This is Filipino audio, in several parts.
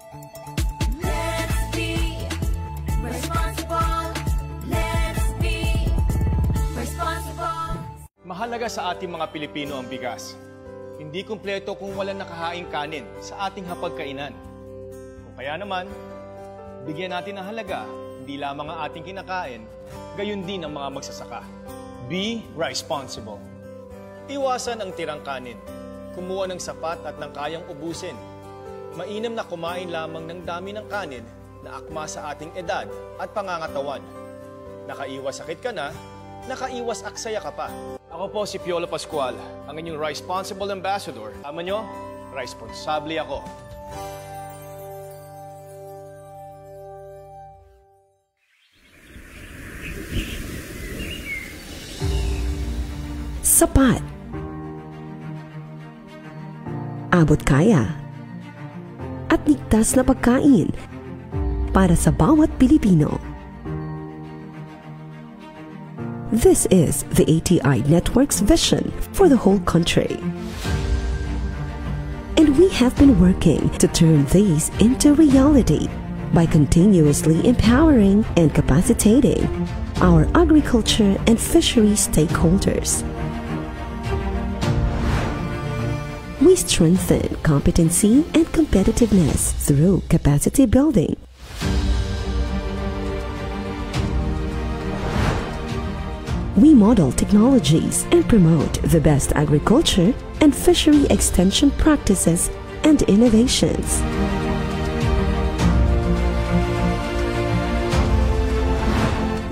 Let's be responsible. Let's be responsible. Mahalaga sa ating mga Pilipino ang bigas. Hindi kumpleto kung walang nakahaing kanin sa ating hapagkainan. O kaya naman, bigyan natin ng halaga, hindi lamang ang ating kinakain, gayon din ang mga magsasaka. Be responsible. Iwasan ang tirang kanin. Kumuha ng sapat at ng kayang ubusin. Mainam na kumain lamang ng dami ng kanin na akma sa ating edad at pangangatawan. Nakaiwas sakit ka na, nakaiwas aksaya ka pa. Ako po si Piolo Pascual, ang inyong Responsible Ambassador. Tama nyo, responsable ako. Sapat. Abot kaya. At ligtas na pagkain para sa bawat Pilipino. This is the ATI Network's vision for the whole country. And we have been working to turn these into reality by continuously empowering and capacitating our agriculture and fishery stakeholders. We strengthen competency and competitiveness through capacity building. We model technologies and promote the best agriculture and fishery extension practices and innovations.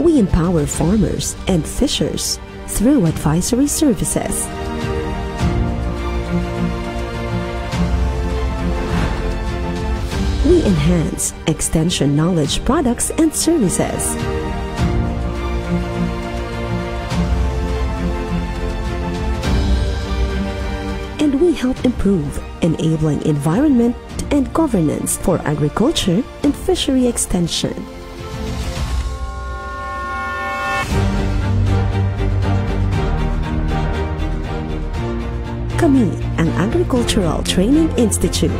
We empower farmers and fishers through advisory services. We enhance extension knowledge products and services. And we help improve enabling environment and governance for agriculture and fishery extension. Kami ang Agricultural Training Institute.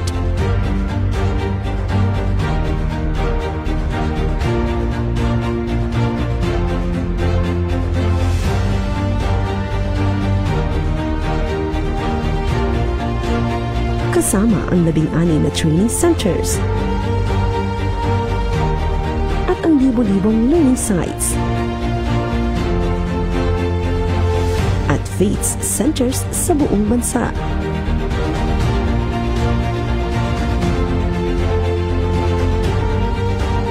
Kasama ang 16 na training centers at ang libo-libong learning sites at FATES centers sa buong bansa.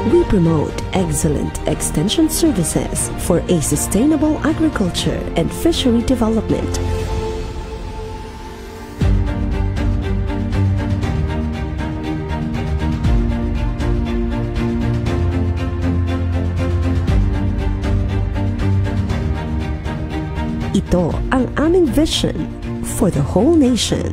We promote excellent extension services for a sustainable agriculture and fishery development. Ito ang aming vision for the whole nation.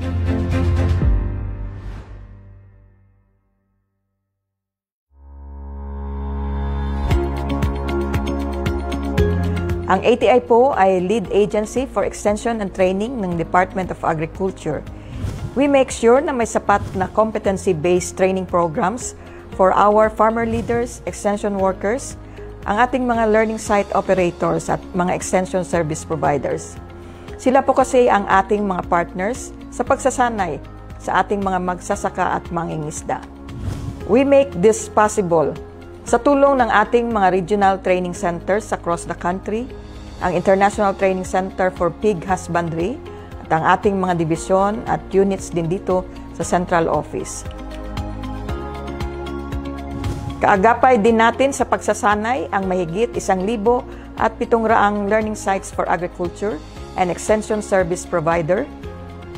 Ang ATI po ay lead agency for extension and training ng Department of Agriculture. We make sure na may sapat na competency-based training programs for our farmer leaders, extension workers, ang ating mga learning site operators at mga extension service providers. Sila po kasi ang ating mga partners sa pagsasanay sa ating mga magsasaka at mangingisda. We make this possible sa tulong ng ating mga regional training centers across the country, ang International Training Center for Pig Husbandry at ang ating mga dibisyon at units din dito sa Central Office. Kaagapay din natin sa pagsasanay ang mahigit 1,700 learning sites for agriculture and extension service provider.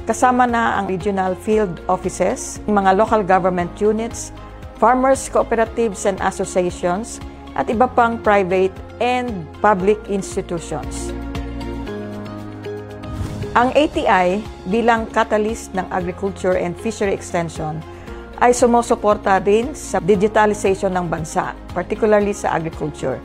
Kasama na ang regional field offices, mga local government units, farmers, cooperatives and associations, at iba pang private and public institutions. Ang ATI bilang catalyst ng agriculture and fishery extension ay sumusuporta rin sa digitalization ng bansa, particularly sa agriculture.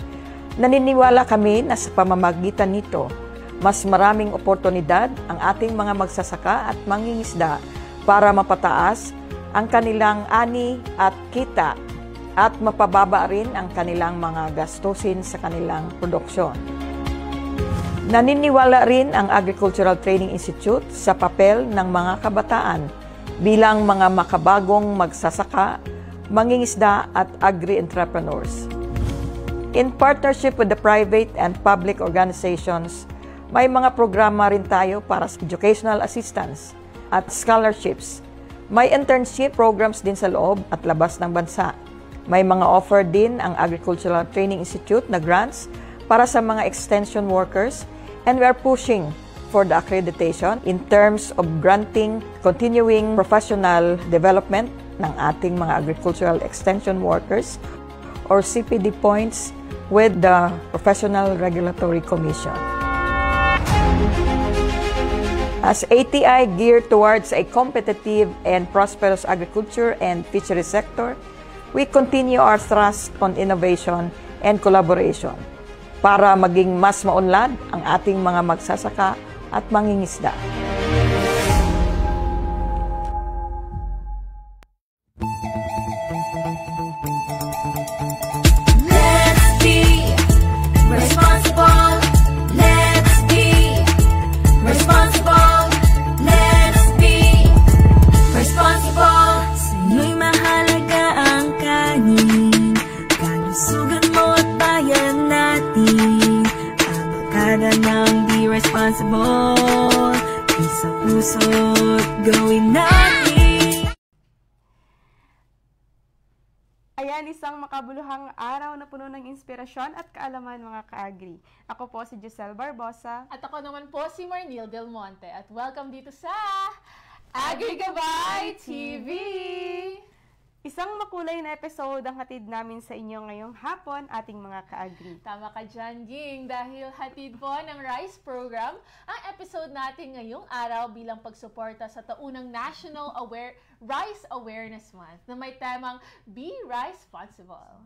Naniniwala kami na sa pamamagitan nito, mas maraming oportunidad ang ating mga magsasaka at mangingisda para mapataas ang kanilang ani at kita at mapababa rin ang kanilang mga gastusin sa kanilang produksyon. Naniniwala rin ang Agricultural Training Institute sa papel ng mga kabataan bilang mga makabagong magsasaka, mangingisda at agri-entrepreneurs. In partnership with the private and public organizations, may mga programa rin tayo para sa educational assistance at scholarships. May internship programs din sa loob at labas ng bansa. May mga offer din ang Agricultural Training Institute na grants para sa mga extension workers, and we are pushing for the accreditation in terms of granting continuing professional development ng ating mga agricultural extension workers or CPD points with the Professional Regulatory Commission. As ATI geared towards a competitive and prosperous agriculture and fishery sector, we continue our thrust on innovation and collaboration para maging mas maunlad ang ating mga magsasaka at mangingisda. Let's be responsible. Let's be responsible. Let's be responsible. Sa'yo'y mahalaga ang kanin, kalusugan mo at bayan natin. Ang bakada ng be responsible, isa puso't gawin natin. Ayan, isang makabuluhang araw na puno ng inspirasyon at kaalaman mga ka-agri. Ako po si Giselle Barbosa. At ako naman po si Marnil Del Monte. At welcome dito sa AgriGabay TV! Isang makulay na episode ang hatid namin sa inyo ngayong hapon, ating mga ka-agri. Tama ka dyan, Ging, dahil hatid po ng RICE program ang episode natin ngayong araw bilang pagsuporta sa taunang National Rice Awareness Month na may temang Be Rice-Sponsible.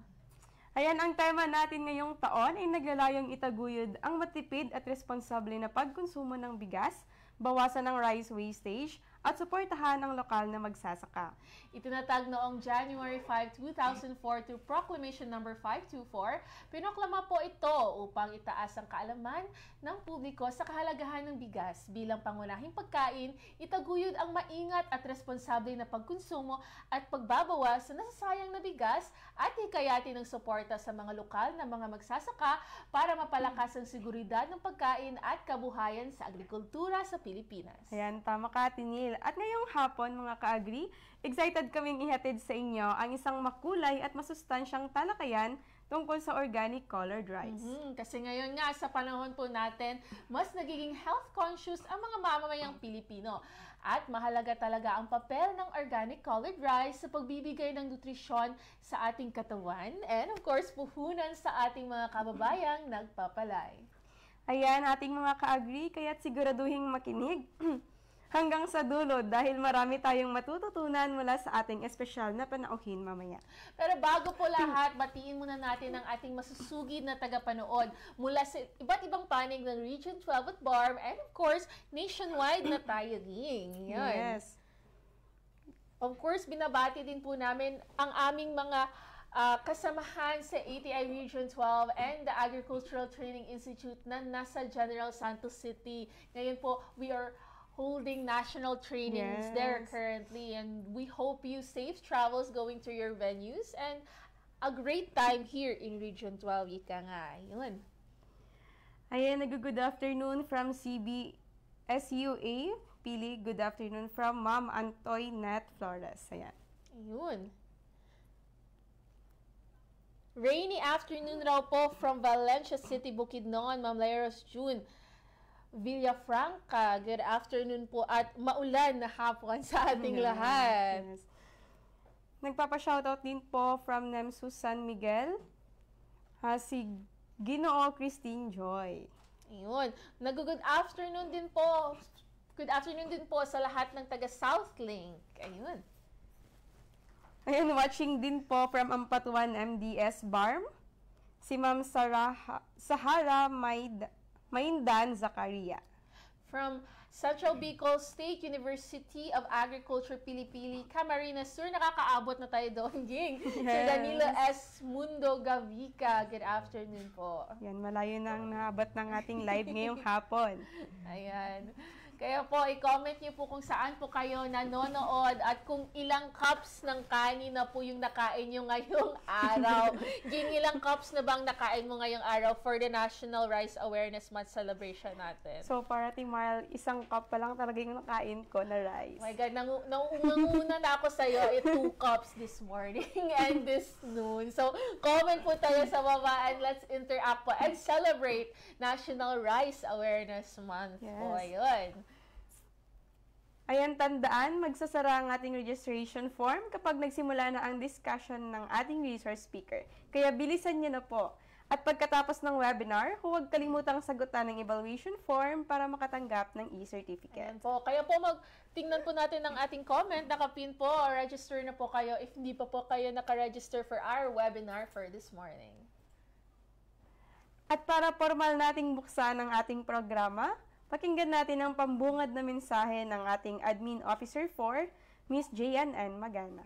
Ayan, ang tema natin ngayong taon ay naglalayong itaguyod ang matipid at responsable na pagkonsumo ng bigas, bawasan ng rice wastage, at suportahan ang lokal na magsasaka. Itinatag noong January 5, 2004 to Proclamation No. 524, pinoklama po ito upang itaas ang kaalaman ng publiko sa kahalagahan ng bigas bilang pangunahing pagkain, itaguyod ang maingat at responsable na pagkonsumo at pagbabawas sa nasasayang na bigas at hikayatin ng suporta sa mga lokal na mga magsasaka para mapalakas ang seguridad ng pagkain at kabuhayan sa agrikultura sa Pilipinas. Ayan, tama ka, Tinil. At ngayong hapon, mga ka-agri, excited kaming ihatid sa inyo ang isang makulay at masustansyang talakayan tungkol sa organic colored rice. Kasi ngayon nga, sa panahon po natin, mas nagiging health conscious ang mga mamamayang Pilipino. At mahalaga talaga ang papel ng organic colored rice sa pagbibigay ng nutrisyon sa ating katawan and of course, puhunan sa ating mga kababayang nagpapalay. Ayan, ating mga ka-agri, kaya't siguraduhing makinig hanggang sa dulo dahil marami tayong matututunan mula sa ating espesyal na panauhin mamaya. Pero bago po lahat, batiin muna natin ang ating masusugid na tagapanood mula sa iba't ibang panig ng Region 12 at BARM and of course, nationwide na tayo din. Yan. Yes. Of course, binabati din po namin ang aming mga kasamahan sa ATI Region 12 and the Agricultural Training Institute na nasa General Santos City. Ngayon po, we are holding national trainings there currently, and we hope you safe travels going to your venues and a great time here in Region 12, ika nga. Yun. Ayan, good afternoon from CBSUA. Pili, good afternoon from Ma'am Antoinette Flores. Ayan. Ayun. Rainy afternoon raw po from Valencia City, Bukidnon, Ma'am Leros June. Villafranca, good afternoon po at maulan na hapon sa ating lahat. Yes. Nagpapa-shoutout din po from Nemsu San Miguel, si Ginoo Christine Joy. Ayun. Good afternoon din po. Good afternoon din po sa lahat ng taga Southlink. Ayun. Ayun, watching din po from Ampatuan MDS BARM, si Ma'am Sahara Maindan Zakaria. From Central Bicol State University of Agriculture, Pili-Pili, Camarines Sur. Nakakaabot na tayo doon, Ging. Sir Danilo S. Mundo Gavica. Good afternoon po. Yan, malayo na ang naabot ng ating live ngayong hapon. Ayan. Kaya po, i-comment niyo po kung saan po kayo nanonood at kung ilang cups ng kanin na po yung nakain nyo ngayong araw. Ging, ilang cups na bang nakain mo ngayong araw for the National Rice Awareness Month celebration natin? So, para Timal, isang cup pa lang talaga yung nakain ko na rice. Oh my God, nangunguna na ako sa'yo, 2 cups this morning and this noon. So, comment po tayo sa baba and let's interact po and celebrate National Rice Awareness Month po. Ayun. Ayan, tandaan, magsasara ang ating registration form kapag nagsimula na ang discussion ng ating resource speaker. Kaya bilisan niyo na po. At pagkatapos ng webinar, huwag kalimutang sagutan ng evaluation form para makatanggap ng e-certificate. Po. Kaya po tingnan po natin ang ating comment, nakapin po or register na po kayo if hindi pa po kayo nakaregister for our webinar for this morning. At para formal nating buksan ang ating programa, pakinggan natin ang pambungad na mensahe ng ating Admin Officer 4, Ms. Jayan N. Magana.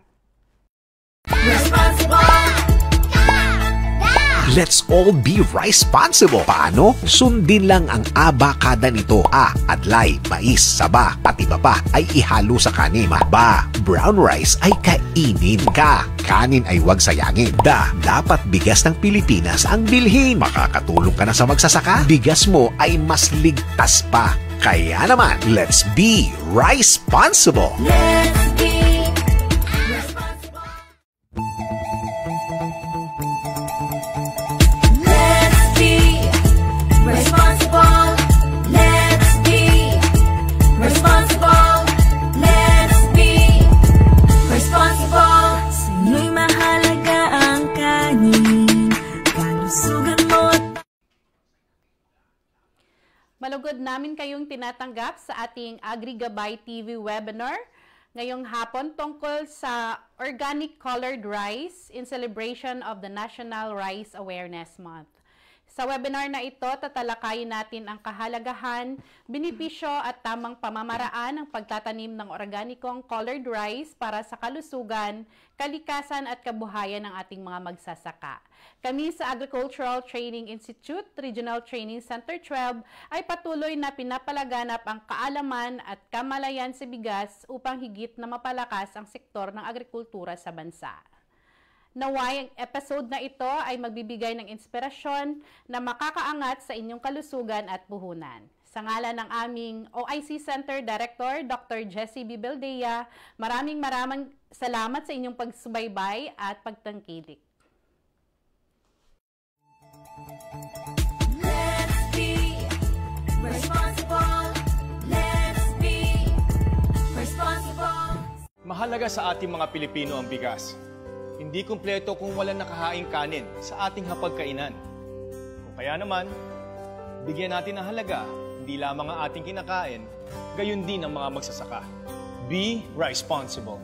Let's all be responsible. Paano? Sundin lang ang abakada nito. A, adlay, mais, saba, at iba pa ay ihalo sa kanin. Ba, brown rice ay kainin. Ka, kanin ay huwag sayangin. Da, dapat bigas ng Pilipinas ang bilhin. Makakatulong ka na sa magsasaka. Bigas mo ay mas ligtas pa. Kaya naman, let's be responsible. Let's be responsible. Let's be responsible. Let's be responsible. Let's be responsible. Sa'yo'y mahalaga ang kanin, kalusugan mo at Malugod namin kayong tinatanggap sa ating AgriGabay TV webinar ngayong hapon tungkol sa organic colored rice in celebration of the National Rice Awareness Month. Sa webinar na ito, tatalakayin natin ang kahalagahan, benepisyo at tamang pamamaraan ng pagtatanim ng organikong colored rice para sa kalusugan, kalikasan at kabuhayan ng ating mga magsasaka. Kami sa Agricultural Training Institute, Regional Training Center 12 ay patuloy na pinapalaganap ang kaalaman at kamalayan sa bigas upang higit na mapalakas ang sektor ng agrikultura sa bansa. Naway, ang episode na ito ay magbibigay ng inspirasyon na makakaangat sa inyong kalusugan at puhunan. Sa ngalan ng aming OIC Center Director, Dr. Jessie B. Beldea, maraming salamat sa inyong pagsubaybay at pagtangkilik. Let's be responsible. Let's be responsible. Mahalaga sa ating mga Pilipino ang bigas. Hindi kumpleto kung walang nakahaing kanin sa ating hapagkainan. O kaya naman, bigyan natin ng halaga, hindi lamang ang ating kinakain, gayon din ang mga magsasaka. Be responsible.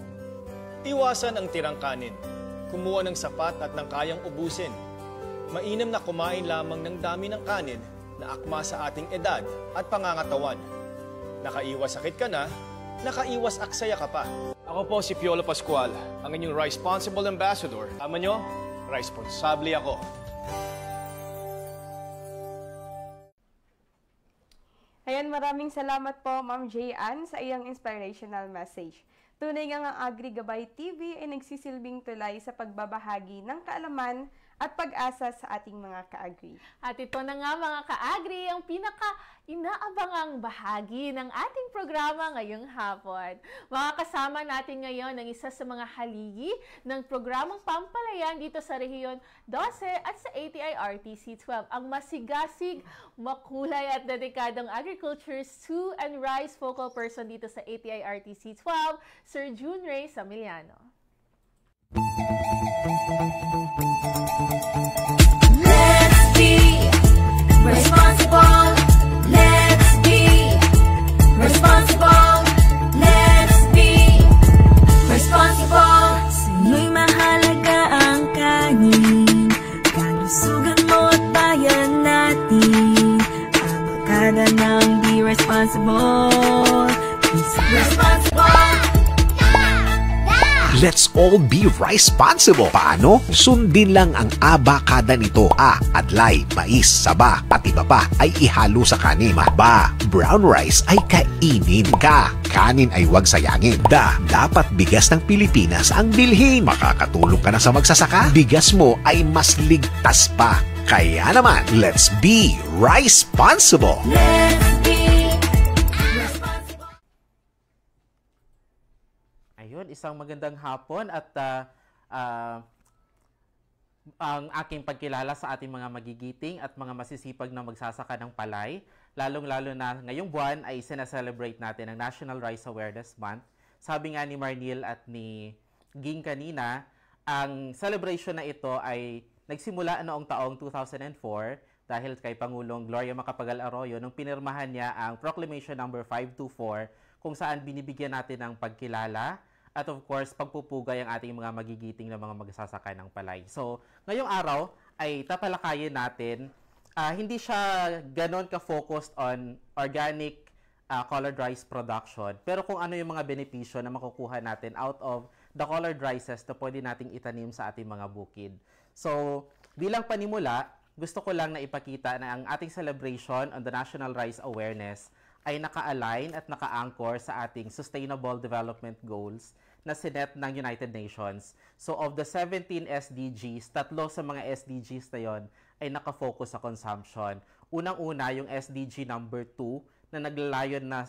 Iwasan ang tirang kanin. Kumuha ng sapat at ng kayang ubusin. Mainam na kumain lamang ng dami ng kanin na akma sa ating edad at pangangatawan. Nakaiwas sakit ka na, nakaiwas aksaya ka pa. Ako po si Piolo Pascual, ang inyong Responsible Ambassador. Tama nyo, responsable ako. Ayan, maraming salamat po, Ma'am Jayan, sa iyong inspirational message. Tunay nga ang AgriGabay TV ay nagsisilbing tulay sa pagbabahagi ng kaalaman at pag-asa sa ating mga ka-agri. At ito na nga mga ka-agri, ang pinaka-inaabangang bahagi ng ating programa ngayong hapon. Makakasama natin ngayon ang isa sa mga haligi ng programang pampalayan dito sa Rehiyon 12 at sa ATI-RTC 12. Ang masigasig, makulay at dedikadong Agriculture, Stew and Rice focal person dito sa ATI-RTC 12, Sir June Ray Samiliano. Let's be responsible. Let's be responsible. Let's be responsible. sa'yo'y mahalaga ang kanin, kalusugan mo at bayan natin, abakada ng be responsible. let's all be responsible. Paano? Sundin lang ang abakada nito. A. Adlay, mais, saba, pati iba pa ay ihalo sa kanin. Ba. Brown rice ay kainin. Ka. Kanin ay huwag sayangin. Da. Dapat bigas ng Pilipinas ang bilhin. Makakatulong ka na sa magsasaka. Bigas mo ay mas ligtas pa. Kaya naman, let's be responsible. Let's be responsible. Ayun, isang magandang hapon at ang aking pagkilala sa ating mga magigiting at mga masisipag na magsasaka ng palay. Lalong-lalo na ngayong buwan ay sinaselebrate natin ang National Rice Awareness Month. Sabi nga ni Marnil at ni Ging kanina, ang celebration na ito ay nagsimula noong taong 2004 dahil kay Pangulong Gloria Macapagal Arroyo nung pinirmahan niya ang Proclamation number 524 kung saan binibigyan natin ng pagkilala at of course pagpupugay ang ating mga magigiting na mga magsasaka ng palay. So, ngayong araw ay tatalakayin natin, hindi siya ganon ka-focused on organic colored rice production, pero kung ano yung mga benepisyo na makukuha natin out of the colored rices na pwede nating itanim sa ating mga bukid. So, bilang panimula, gusto ko lang na ipakita na ang ating celebration on the National Rice Awareness ay naka-align at naka-anchor sa ating Sustainable Development Goals na sinet ng United Nations. So, of the 17 SDGs, 3 sa mga SDGs na yon ay naka-focus sa consumption. Unang-una, yung SDG number 2 na naglalayon na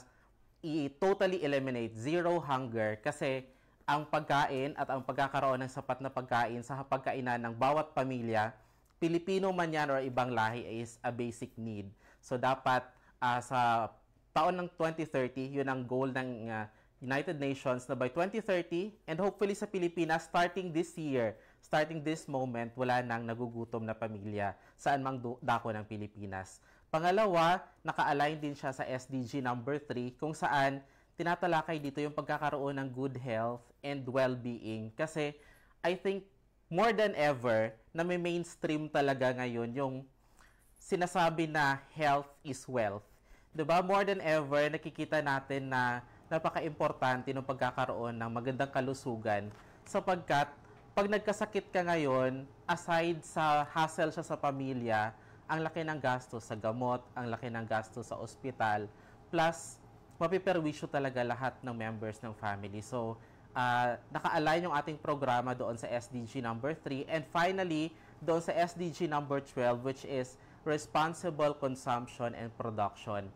totally eliminate zero hunger kasi ang pagkain at ang pagkakaroon ng sapat na pagkain sa pagkainan ng bawat pamilya, Pilipino man yan or ibang lahi, is a basic need. So dapat sa taon ng 2030, yun ang goal ng United Nations na by 2030 and hopefully sa Pilipinas, starting this year, starting this moment, wala nang nagugutom na pamilya saan mang dako ng Pilipinas. Pangalawa, naka-align din siya sa SDG number 3 kung saan tinatalakay dito yung pagkakaroon ng good health and well-being kasi I think more than ever na may mainstream talaga ngayon yung sinasabi na health is wealth. Diba? More than ever, nakikita natin na napaka-importante ng pagkakaroon ng magandang kalusugan sapagkat pag nagkasakit ka ngayon, aside sa hassle siya sa pamilya, ang laki ng gasto sa gamot, ang laki ng gasto sa ospital, plus mapiperwisyo talaga lahat ng members ng family. So, naka-align yung ating programa doon sa SDG number 3. And finally, doon sa SDG number 12, which is Responsible Consumption and Production.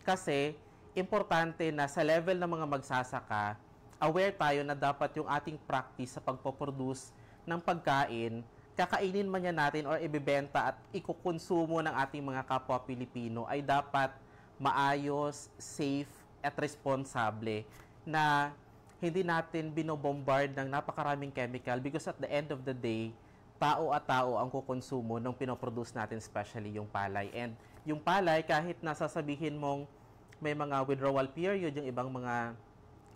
Kasi, importante na sa level ng mga magsasaka, aware tayo na dapat yung ating practice sa pagpoproduce ng pagkain, kakainin man yan natin or ibibenta at ikukonsumo ng ating mga kapwa Pilipino ay dapat maayos, safe, at responsable na hindi natin binobombard ng napakaraming chemical because at the end of the day, tao at tao ang kukonsumo ng pinoproduce natin, especially yung palay. And yung palay, kahit nasasabihin mong may mga withdrawal period, yung ibang mga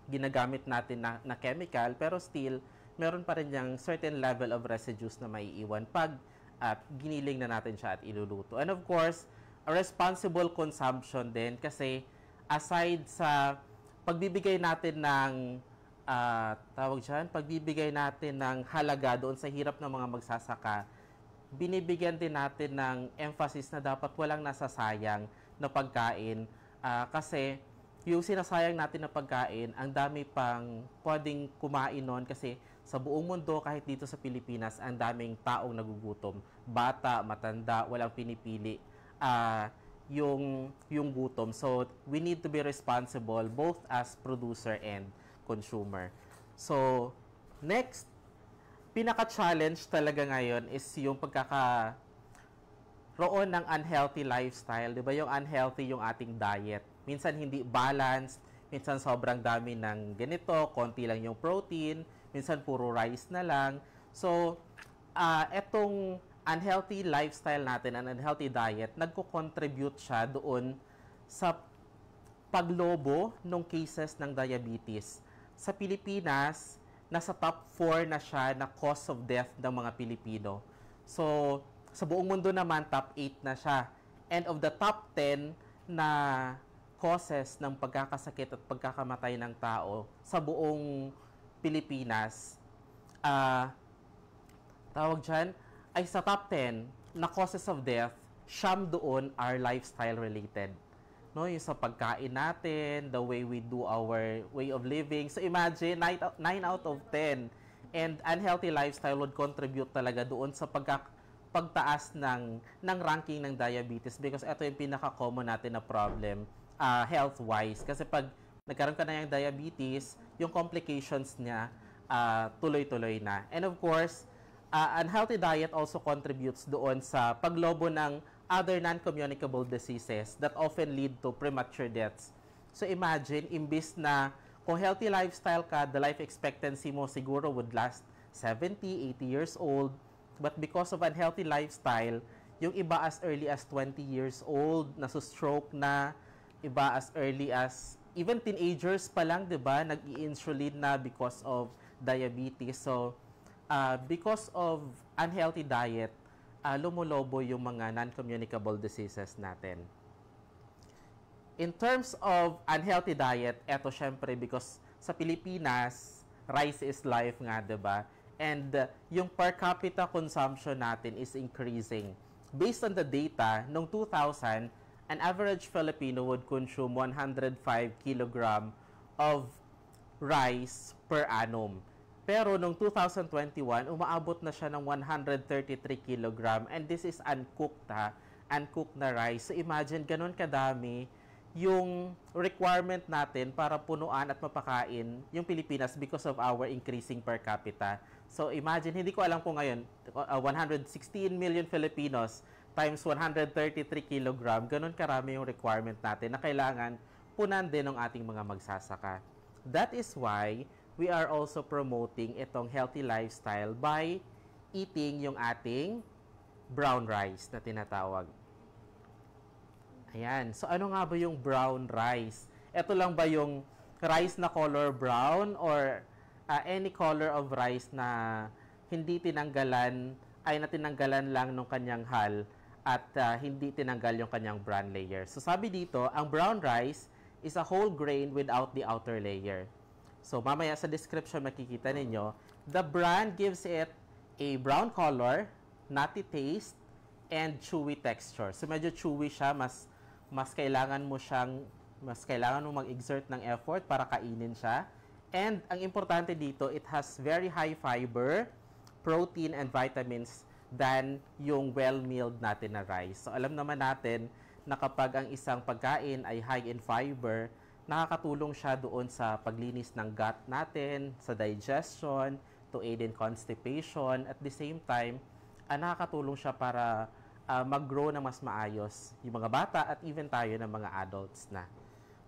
ginagamit natin na chemical, pero still, meron pa rin yung certain level of residues na maiiwan pag giniling na natin siya at iluluto. And of course, a responsible consumption din kasi aside sa pagbibigay natin ng pagbibigay natin ng halaga doon sa hirap ng mga magsasaka, binibigyan din natin ng emphasis na dapat walang nasasayang na pagkain kasi yung sinasayang natin na pagkain, ang dami pang pwedeng kumain nun kasi sa buong mundo, kahit dito sa Pilipinas, ang daming taong nagugutom. Bata, matanda, walang pinipili yung gutom. So, we need to be responsible both as producer and consumer. So, next, pinaka-challenge talaga ngayon is yung pagkakaroon ng unhealthy lifestyle. Diba? Yung unhealthy yung ating diet. Minsan hindi balanced, minsan sobrang dami ng ganito, konti lang yung protein, minsan puro rice na lang. So, etong unhealthy lifestyle natin, an unhealthy diet, nagko-contribute siya doon sa paglobo ng cases ng diabetes. Sa Pilipinas, nasa top 4 na siya na cause of death ng mga Pilipino. So, sa buong mundo naman, top 8 na siya. And of the top 10 na causes ng pagkakasakit at pagkakamatay ng tao sa buong Pilipinas, tawag dyan, ay sa top 10 na causes of death, siyam doon are lifestyle related. No, yung sa pagkain natin, the way we do our way of living. So imagine, 9 out of 10. And unhealthy lifestyle would contribute talaga doon sa pagtaas ng ranking ng diabetes because ito yung pinaka-common natin na problem health-wise. Kasi pag nagkaroon ka na ng diabetes, yung complications niya tuloy-tuloy na. And of course, unhealthy diet also contributes doon sa paglobo ng other non-communicable diseases that often lead to premature deaths. So imagine, imbis na kung healthy lifestyle ka, the life expectancy mo siguro would last 70, 80 years old. But because of unhealthy lifestyle, yung iba as early as 20 years old, nasustroke na, iba as early as, even teenagers pa lang, di ba, nag-i-insulin na because of diabetes. So, because of unhealthy diet, lumulobo yung mga non-communicable diseases natin. In terms of unhealthy diet, eto syempre because sa Pilipinas, rice is life nga, diba? And yung per capita consumption natin is increasing. Based on the data, noong 2000, an average Filipino would consume 105 kilogram of rice per annum. Pero noong 2021, umaabot na siya ng 133 kilogram. And this is uncooked, uncooked na rice. So imagine, ganun kadami yung requirement natin para punuan at mapakain yung Pilipinas because of our increasing per capita. So imagine, hindi ko alam kung ngayon, 116 million Filipinos times 133 kilogram, ganun karami yung requirement natin na kailangan punan din ng ating mga magsasaka. That is why we are also promoting itong healthy lifestyle by eating yung ating brown rice na tinatawag. Ayan. So, ano nga ba yung brown rice? Ito lang ba yung rice na color brown or any color of rice na hindi tinanggalan, ay natinanggalan lang ng kanyang hull at hindi tinanggal yung kanyang bran layer. So, sabi dito, ang brown rice is a whole grain without the outer layer. So, mamaya sa description makikita ninyo, the bran gives it a brown color, nutty taste, and chewy texture. So, medyo chewy siya, mas kailangan mo mag-exert ng effort para kainin siya. And, ang importante dito, it has very high fiber, protein, and vitamins than yung well-milled natin na rice. So, alam naman natin na kapag ang isang pagkain ay high in fiber, nakakatulong siya doon sa paglinis ng gut natin, sa digestion, to aid in constipation. At the same time, nakakatulong siya para mag-grow na mas maayos yung mga bata at even tayo ng mga adults na.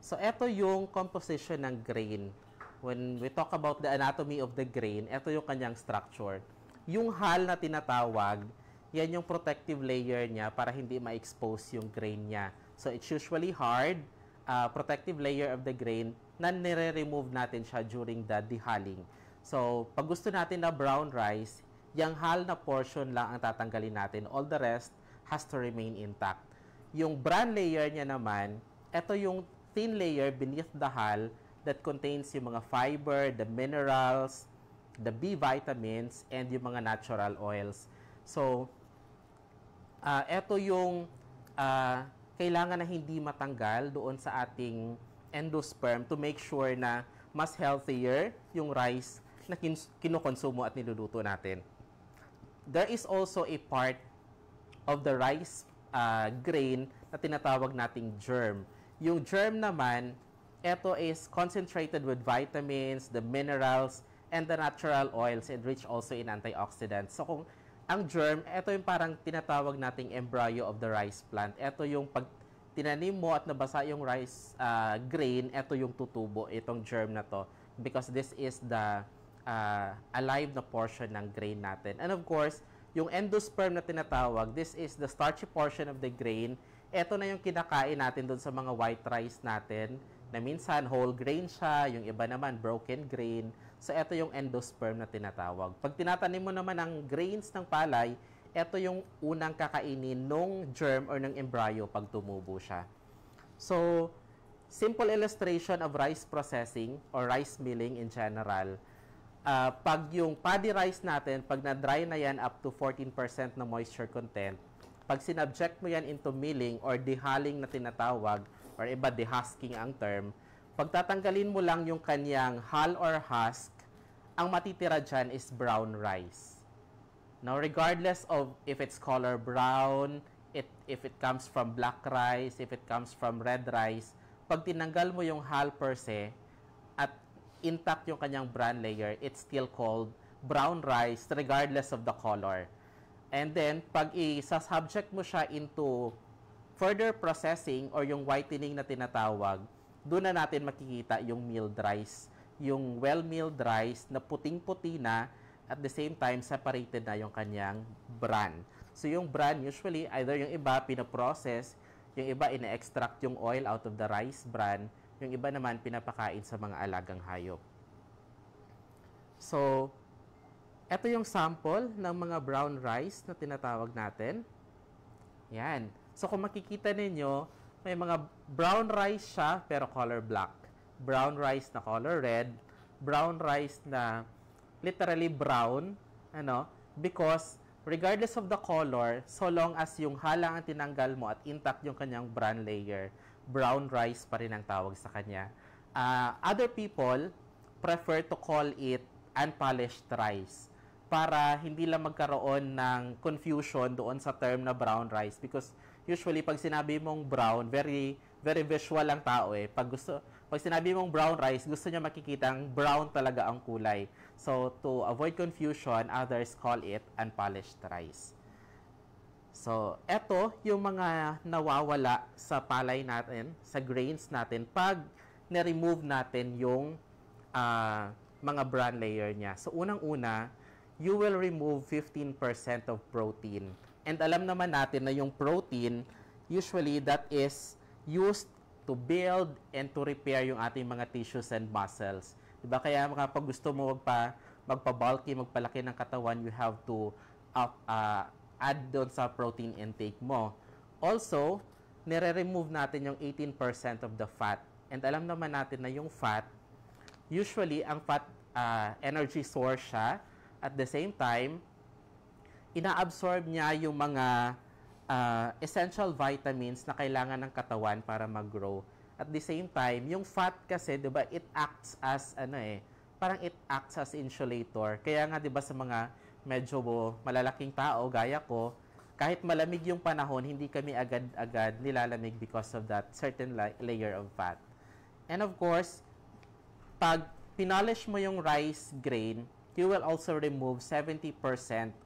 So, ito yung composition ng grain. When we talk about the anatomy of the grain, ito yung kanyang structure. Yung hull na tinatawag, yan yung protective layer niya para hindi ma-expose yung grain niya. So, it's usually hard, protective layer of the grain na nire-remove natin siya during the dehulling. So, pag gusto natin na brown rice, yung hull na portion lang ang tatanggalin natin. All the rest has to remain intact. Yung bran layer niya naman, ito yung thin layer beneath the hull that contains yung mga fiber, the minerals, the B vitamins, and yung mga natural oils. So, ito yung kailangan na hindi matanggal doon sa ating endosperm to make sure na mas healthier yung rice na kinukonsumo at niluluto natin. There is also a part of the rice grain na tinatawag nating germ. Yung germ naman, ito is concentrated with vitamins, the minerals, and the natural oils, and rich also in antioxidants. So kung ang germ, ito yung parang tinatawag nating embryo of the rice plant. Ito yung pag tinanim mo at nabasa yung rice grain, ito yung tutubo, itong germ na to. Because this is the alive na portion ng grain natin. And of course, yung endosperm na tinatawag, this is the starchy portion of the grain. Ito na yung kinakain natin doon sa mga white rice natin, na minsan whole grain siya, yung iba naman broken grain. So, ito yung endosperm na tinatawag. Pag tinatanim mo naman ang grains ng palay, ito yung unang kakainin nung germ or ng embryo pag tumubo siya. So, simple illustration of rice processing or rice milling in general. pag yung paddy rice natin, pag na-dry na yan up to 14% na moisture content, pag sinubject mo yan into milling or dehaling na tinatawag, or iba dehusking ang term, pagtatanggalin mo lang yung kanyang hull or husk, ang matitira dyan is brown rice. Now, regardless of if it's color brown, if it comes from black rice, if it comes from red rice, pag tinanggal mo yung hull per se, at intact yung kanyang bran layer, it's still called brown rice regardless of the color. And then, pag i-subject mo siya into further processing or yung whitening na tinatawag, doon na natin makikita yung milled rice. Yung well-milled rice na puting-puti na, at the same time, separated na yung kanyang bran. So, yung bran, usually, either yung iba pinaprocess, yung iba ina-extract yung oil out of the rice bran, yung iba naman pinapakain sa mga alagang hayop. So, ito yung sample ng mga brown rice na tinatawag natin. Yan. So, kung makikita ninyo, may mga brown rice siya pero color black. Brown rice na color red. Brown rice na literally brown. Because regardless of the color, so long as yung halang ang tinanggal mo at intact yung kanyang bran layer, brown rice pa rin ang tawag sa kanya. Other people prefer to call it unpolished rice para hindi lang magkaroon ng confusion doon sa term na brown rice, because usually pag sinabi mong brown, very very visual lang tao eh. Pag sinabi mong brown rice, gusto niya makikitang brown talaga ang kulay. So to avoid confusion, others call it unpolished rice. So eto yung mga nawawala sa palay natin, sa grains natin pag na-remove natin yung mga bran layer niya. So unang-una, you will remove 15% of protein. And alam naman natin na yung protein, usually that is used to build and to repair yung ating mga tissues and muscles. Diba? Kaya pag gusto mo magpa-bulky, magpalaki ng katawan, you have to add doon sa protein intake mo. Also, nire-remove natin yung 18% of the fat. And alam naman natin na yung fat, usually ang fat energy source siya. At the same time, ina-absorb niya yung mga essential vitamins na kailangan ng katawan para mag-grow. At the same time, yung fat kasi, 'di ba, it acts as parang it acts as insulator. Kaya nga 'di ba sa mga medyo malalaking tao gaya ko, kahit malamig yung panahon, hindi kami agad-agad nilalamig because of that certain layer of fat. And of course, pag pinolish mo yung rice grain, you will also remove 70%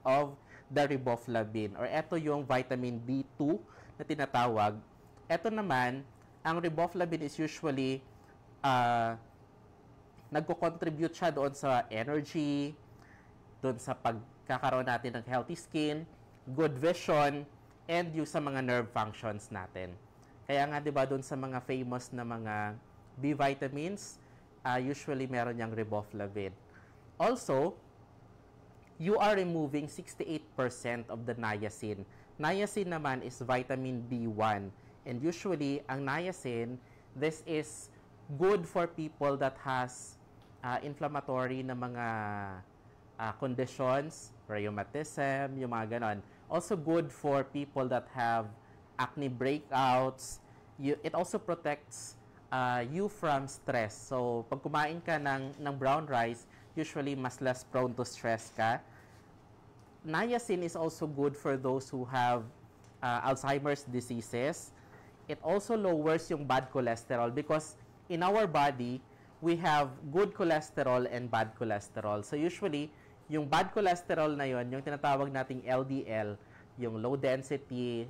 of the riboflavin, or ito yung vitamin B2 na tinatawag. Ito naman, ang riboflavin is usually nagko-contribute siya doon sa energy, doon sa pagkakaroon natin ng healthy skin, good vision, and yung sa mga nerve functions natin. Kaya nga 'di ba doon sa mga famous na mga B vitamins, usually meron yang riboflavin. Also, you are removing 68% of the niacin. Niacin naman is vitamin B1. And usually, ang niacin, this is good for people that has inflammatory na mga conditions, rheumatism, yung mga ganon. Also good for people that have acne breakouts. It also protects you from stress. So, pag kumain ka ng brown rice, usually mas less prone to stress ka. Niacin is also good for those who have Alzheimer's diseases. It also lowers yung bad cholesterol because in our body, we have good cholesterol and bad cholesterol. So usually, yung bad cholesterol na yon, yung tinatawag nating LDL, yung low density,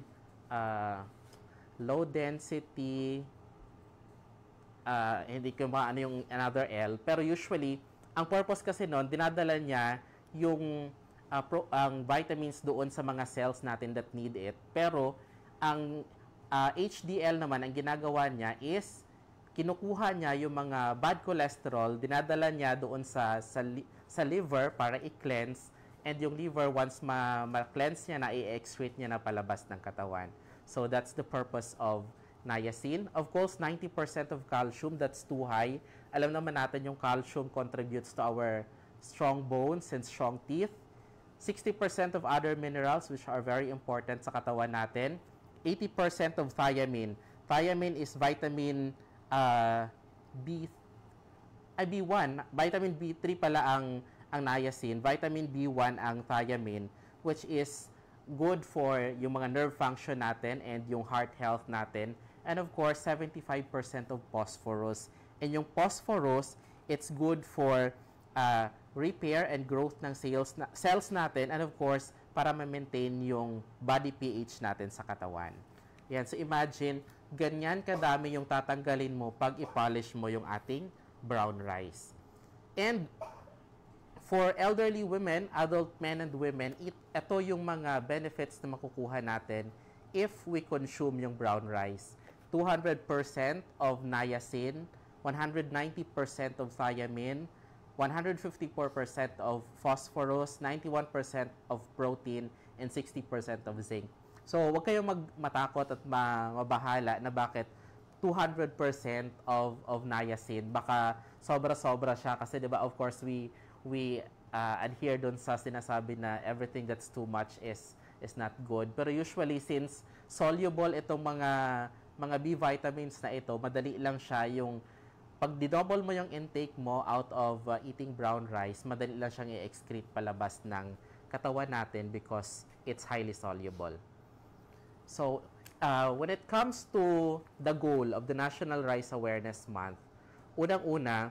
hindi ko maano yung another L, pero usually, ang purpose kasi nun, dinadala niya yung ang vitamins doon sa mga cells natin that need it. Pero, ang HDL naman, ang ginagawa niya is, kinukuha niya yung mga bad cholesterol, dinadala niya doon sa liver para i-cleanse, and yung liver, once ma-cleanse niya na, i-excrete niya na palabas ng katawan. So, that's the purpose of niacin. Of course, 90% of calcium, that's too high. Alam naman natin yung calcium contributes to our strong bones and strong teeth. 60% of other minerals which are very important sa katawan natin. 80% of thiamine. Thiamine is vitamin B1. Vitamin B3 pala ang niacin. Vitamin B1 ang thiamine, which is good for yung mga nerve function natin and yung heart health natin. And of course, 75% of phosphorus. And yung phosphorus, it's good for repair and growth ng cells natin, and of course, para ma-maintain yung body pH natin sa katawan. Yan. So imagine, ganyan kadami yung tatanggalin mo pag i-polish mo yung ating brown rice. And for elderly women, adult men and women, ito yung mga benefits na makukuha natin if we consume yung brown rice. 200% of niacin, 190% of thiamine, 154% of phosphorus, 91% of protein, and 60% of zinc. So, huwag kayong matakot at mabahala na bakit 200% of niacin. Baka sobra-sobra siya kasi 'di ba, of course, we adhere doon sa sinasabi na everything that's too much is not good. Pero usually, since soluble itong mga B vitamins na ito, madali lang siya yung pag di-double mo yung intake mo out of eating brown rice, madali lang siyang i-excrete palabas ng katawan natin because it's highly soluble. So, when it comes to the goal of the National Rice Awareness Month, unang-una,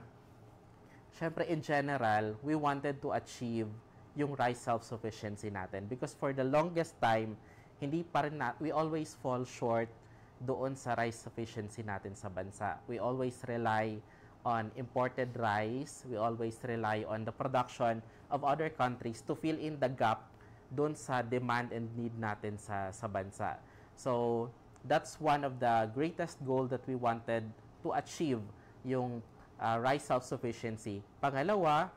syempre in general, we wanted to achieve yung rice self-sufficiency natin because for the longest time, we always fall short doon sa rice sufficiency natin sa bansa. We always rely on imported rice. We always rely on the production of other countries to fill in the gap doon sa demand and need natin sa bansa. So, that's one of the greatest goal that we wanted to achieve, yung rice self-sufficiency. Pangalawa,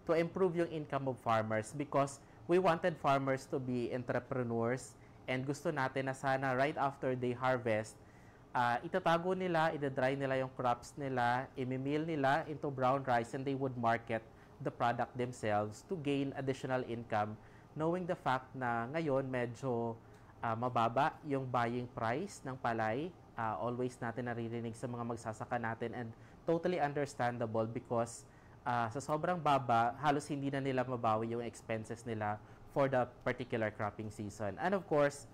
to improve yung income of farmers because we wanted farmers to be entrepreneurs. And gusto natin na sana right after they harvest, itatago nila, ida-dry nila yung crops nila, imimil nila into brown rice, and they would market the product themselves to gain additional income, knowing the fact na ngayon medyo mababa yung buying price ng palay. Always natin naririnig sa mga magsasaka natin, and totally understandable because sa sobrang baba, halos hindi na nila mabawi yung expenses nila for the particular cropping season. And of course,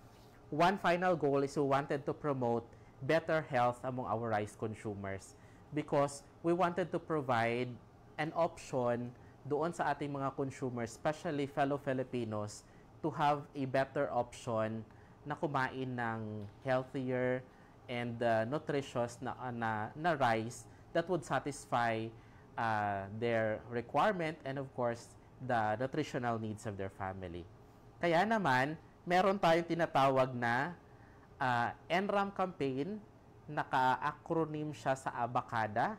one final goal is we wanted to promote better health among our rice consumers because we wanted to provide an option doon sa ating mga consumers, especially fellow Filipinos, to have a better option na kumain ng healthier and nutritious na rice that would satisfy their requirement and of course the nutritional needs of their family. Kaya naman, meron tayong tinatawag na NRAM campaign, naka-acronym siya sa ABACADA.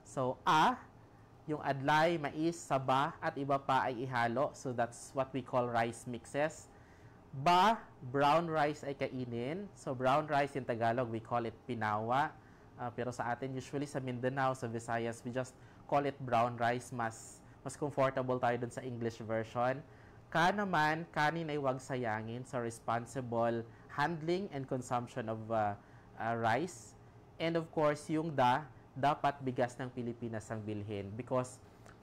So, yung adlay, mais, saba, at iba pa ay ihalo. So, that's what we call rice mixes. Ba, brown rice ay kainin. So, brown rice in Tagalog, we call it pinawa. Pero sa atin, usually sa Mindanao, sa Visayas, we just call it brown rice. Mas comfortable tayo dun sa English version. Ka naman, kanin ay huwag sayangin. So, responsible handling and consumption of rice. And of course, yung dapat bigas ng Pilipinas ang bilhin. Because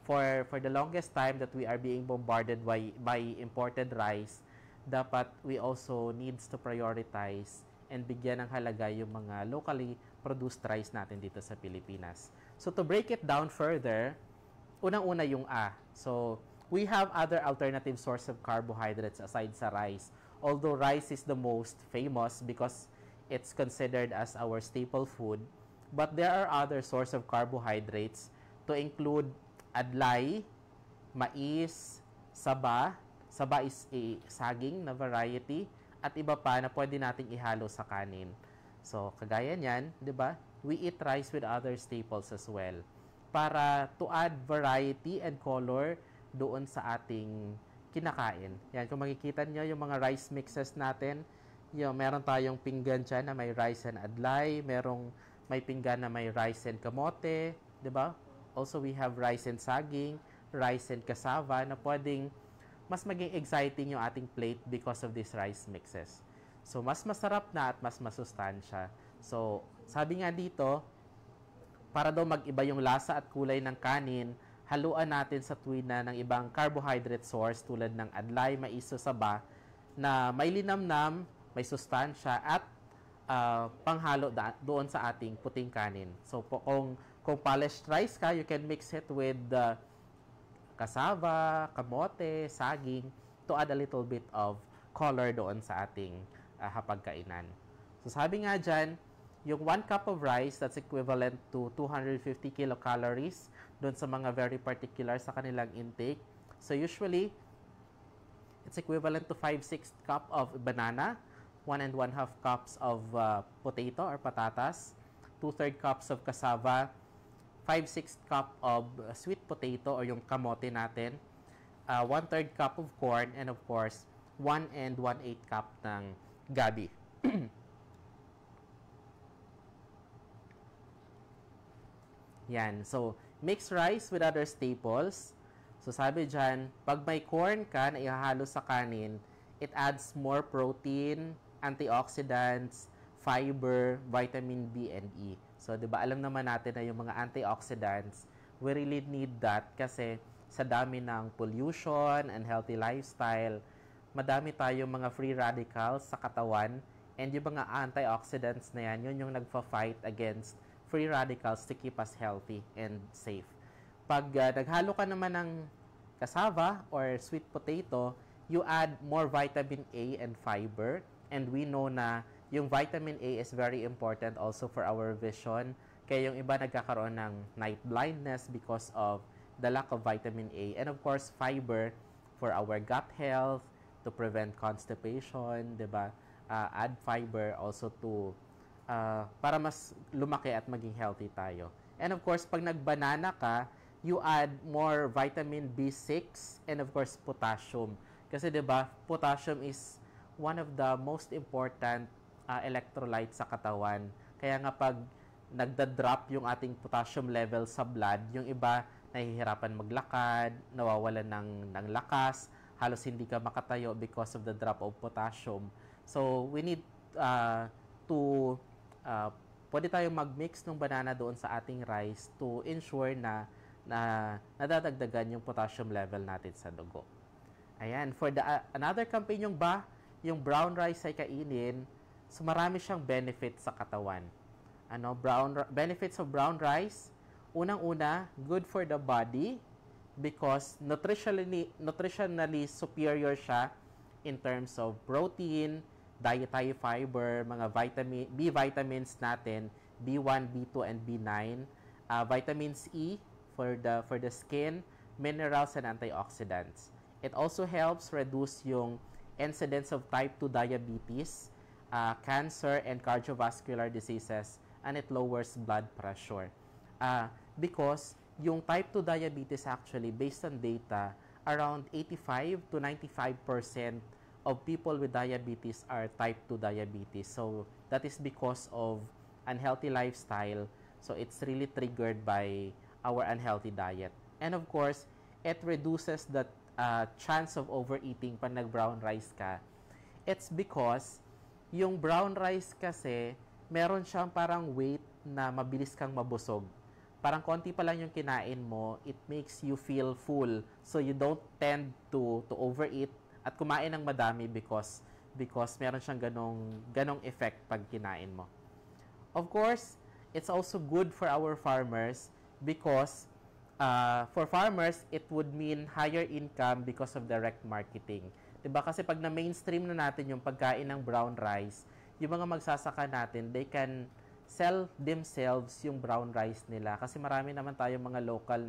for the longest time that we are being bombarded by imported rice, dapat we also needs to prioritize and bigyan ng halaga yung mga locally produced rice natin dito sa Pilipinas. So, to break it down further, unang-una yung So, we have other alternative source of carbohydrates aside sa rice. Although rice is the most famous because it's considered as our staple food, but there are other source of carbohydrates to include adlay, mais, saba. Saba is a saging na variety at iba pa na pwede nating ihalo sa kanin. So, kagaya niyan, 'di ba? We eat rice with other staples as well, para to add variety and color doon sa ating kinakain. Yan, kung makikita nyo yung mga rice mixes natin, meron tayong pinggan dyan na may rice and adlay, may pinggan na may rice and kamote, di ba? Also, we have rice and saging, rice and cassava na pwedeng mas maging exciting yung ating plate because of these rice mixes. So, mas masarap na at mas masustansya. So, sabi nga dito, para daw mag-iba yung lasa at kulay ng kanin, haluan natin sa tuwina ng ibang carbohydrate source tulad ng adlay, mais o saba na may linamnam, may sustansya at panghalo doon sa ating puting kanin. So, kung polished rice ka, you can mix it with cassava, kamote, saging to add a little bit of color doon sa ating hapagkainan. So sabi nga dyan, yung 1 cup of rice, that's equivalent to 250 kilocalories doon sa mga very particular sa kanilang intake. So usually, it's equivalent to 5/6 cup of banana, 1 1/2 cups of potato or patatas, 2/3 cups of cassava, 5/6 cup of sweet potato or yung kamote natin, 1/3 cup of corn, and of course, 1 1/8 cup ng gabi. Yan. So, mix rice with other staples. So, sabi dyan, pag may corn ka na ihahalo sa kanin, it adds more protein, antioxidants, fiber, vitamin B and E. So, di ba, alam naman natin na yung mga antioxidants, we really need that kasi sa dami ng pollution and healthy lifestyle, madami tayong mga free radicals sa katawan, and yung mga antioxidants na yan, yun yung nagfa-fight against free radicals to keep us healthy and safe. Pag naghalo ka naman ng cassava or sweet potato, you add more vitamin A and fiber, and we know na yung vitamin A is very important also for our vision. Kaya yung iba nagkakaroon ng night blindness because of the lack of vitamin A. And of course, fiber for our gut health, to prevent constipation, diba? Add fiber also to, para mas lumaki at maging healthy tayo. And of course, pag nagbanana ka, you add more vitamin B6 and of course, potassium. Kasi diba, potassium is one of the most important electrolyte sa katawan. Kaya nga pag nagda-drop yung ating potassium level sa blood, yung iba nahihirapan maglakad, nawawalan ng lakas, halos hindi ka makatayo because of the drop of potassium. So, we need pwede tayong mag-mix ng banana doon sa ating rice to ensure na nadadagdagan yung potassium level natin sa dugo. Ayan, for another campaign yung brown rice ay kainin. So, marami siyang benefits sa katawan. Benefits of brown rice, unang-una, good for the body because nutritionally superior siya in terms of protein, dietary fiber, mga B vitamins natin, B1, B2, and B9, vitamins E for the skin, minerals, and antioxidants. It also helps reduce yung incidence of type 2 diabetes, cancer, and cardiovascular diseases, and it lowers blood pressure. Because yung type 2 diabetes actually, based on data, around 85 to 95% of people with diabetes are type 2 diabetes. So, that is because of unhealthy lifestyle. So, it's really triggered by our unhealthy diet. And of course, it reduces the chance of overeating pag nag-brown rice ka. It's because yung brown rice kasi, meron siyang parang weight na mabilis kang mabusog. Parang konti pa lang yung kinain mo, it makes you feel full. So you don't tend to overeat at kumain ng madami because meron siyang ganong effect pag kinain mo. Of course, it's also good for our farmers because for farmers, it would mean higher income because of direct marketing. Diba? Kasi pag na-mainstream na natin yung pagkain ng brown rice, yung mga magsasaka natin, they can sell themselves yung brown rice nila. Kasi marami naman tayong mga local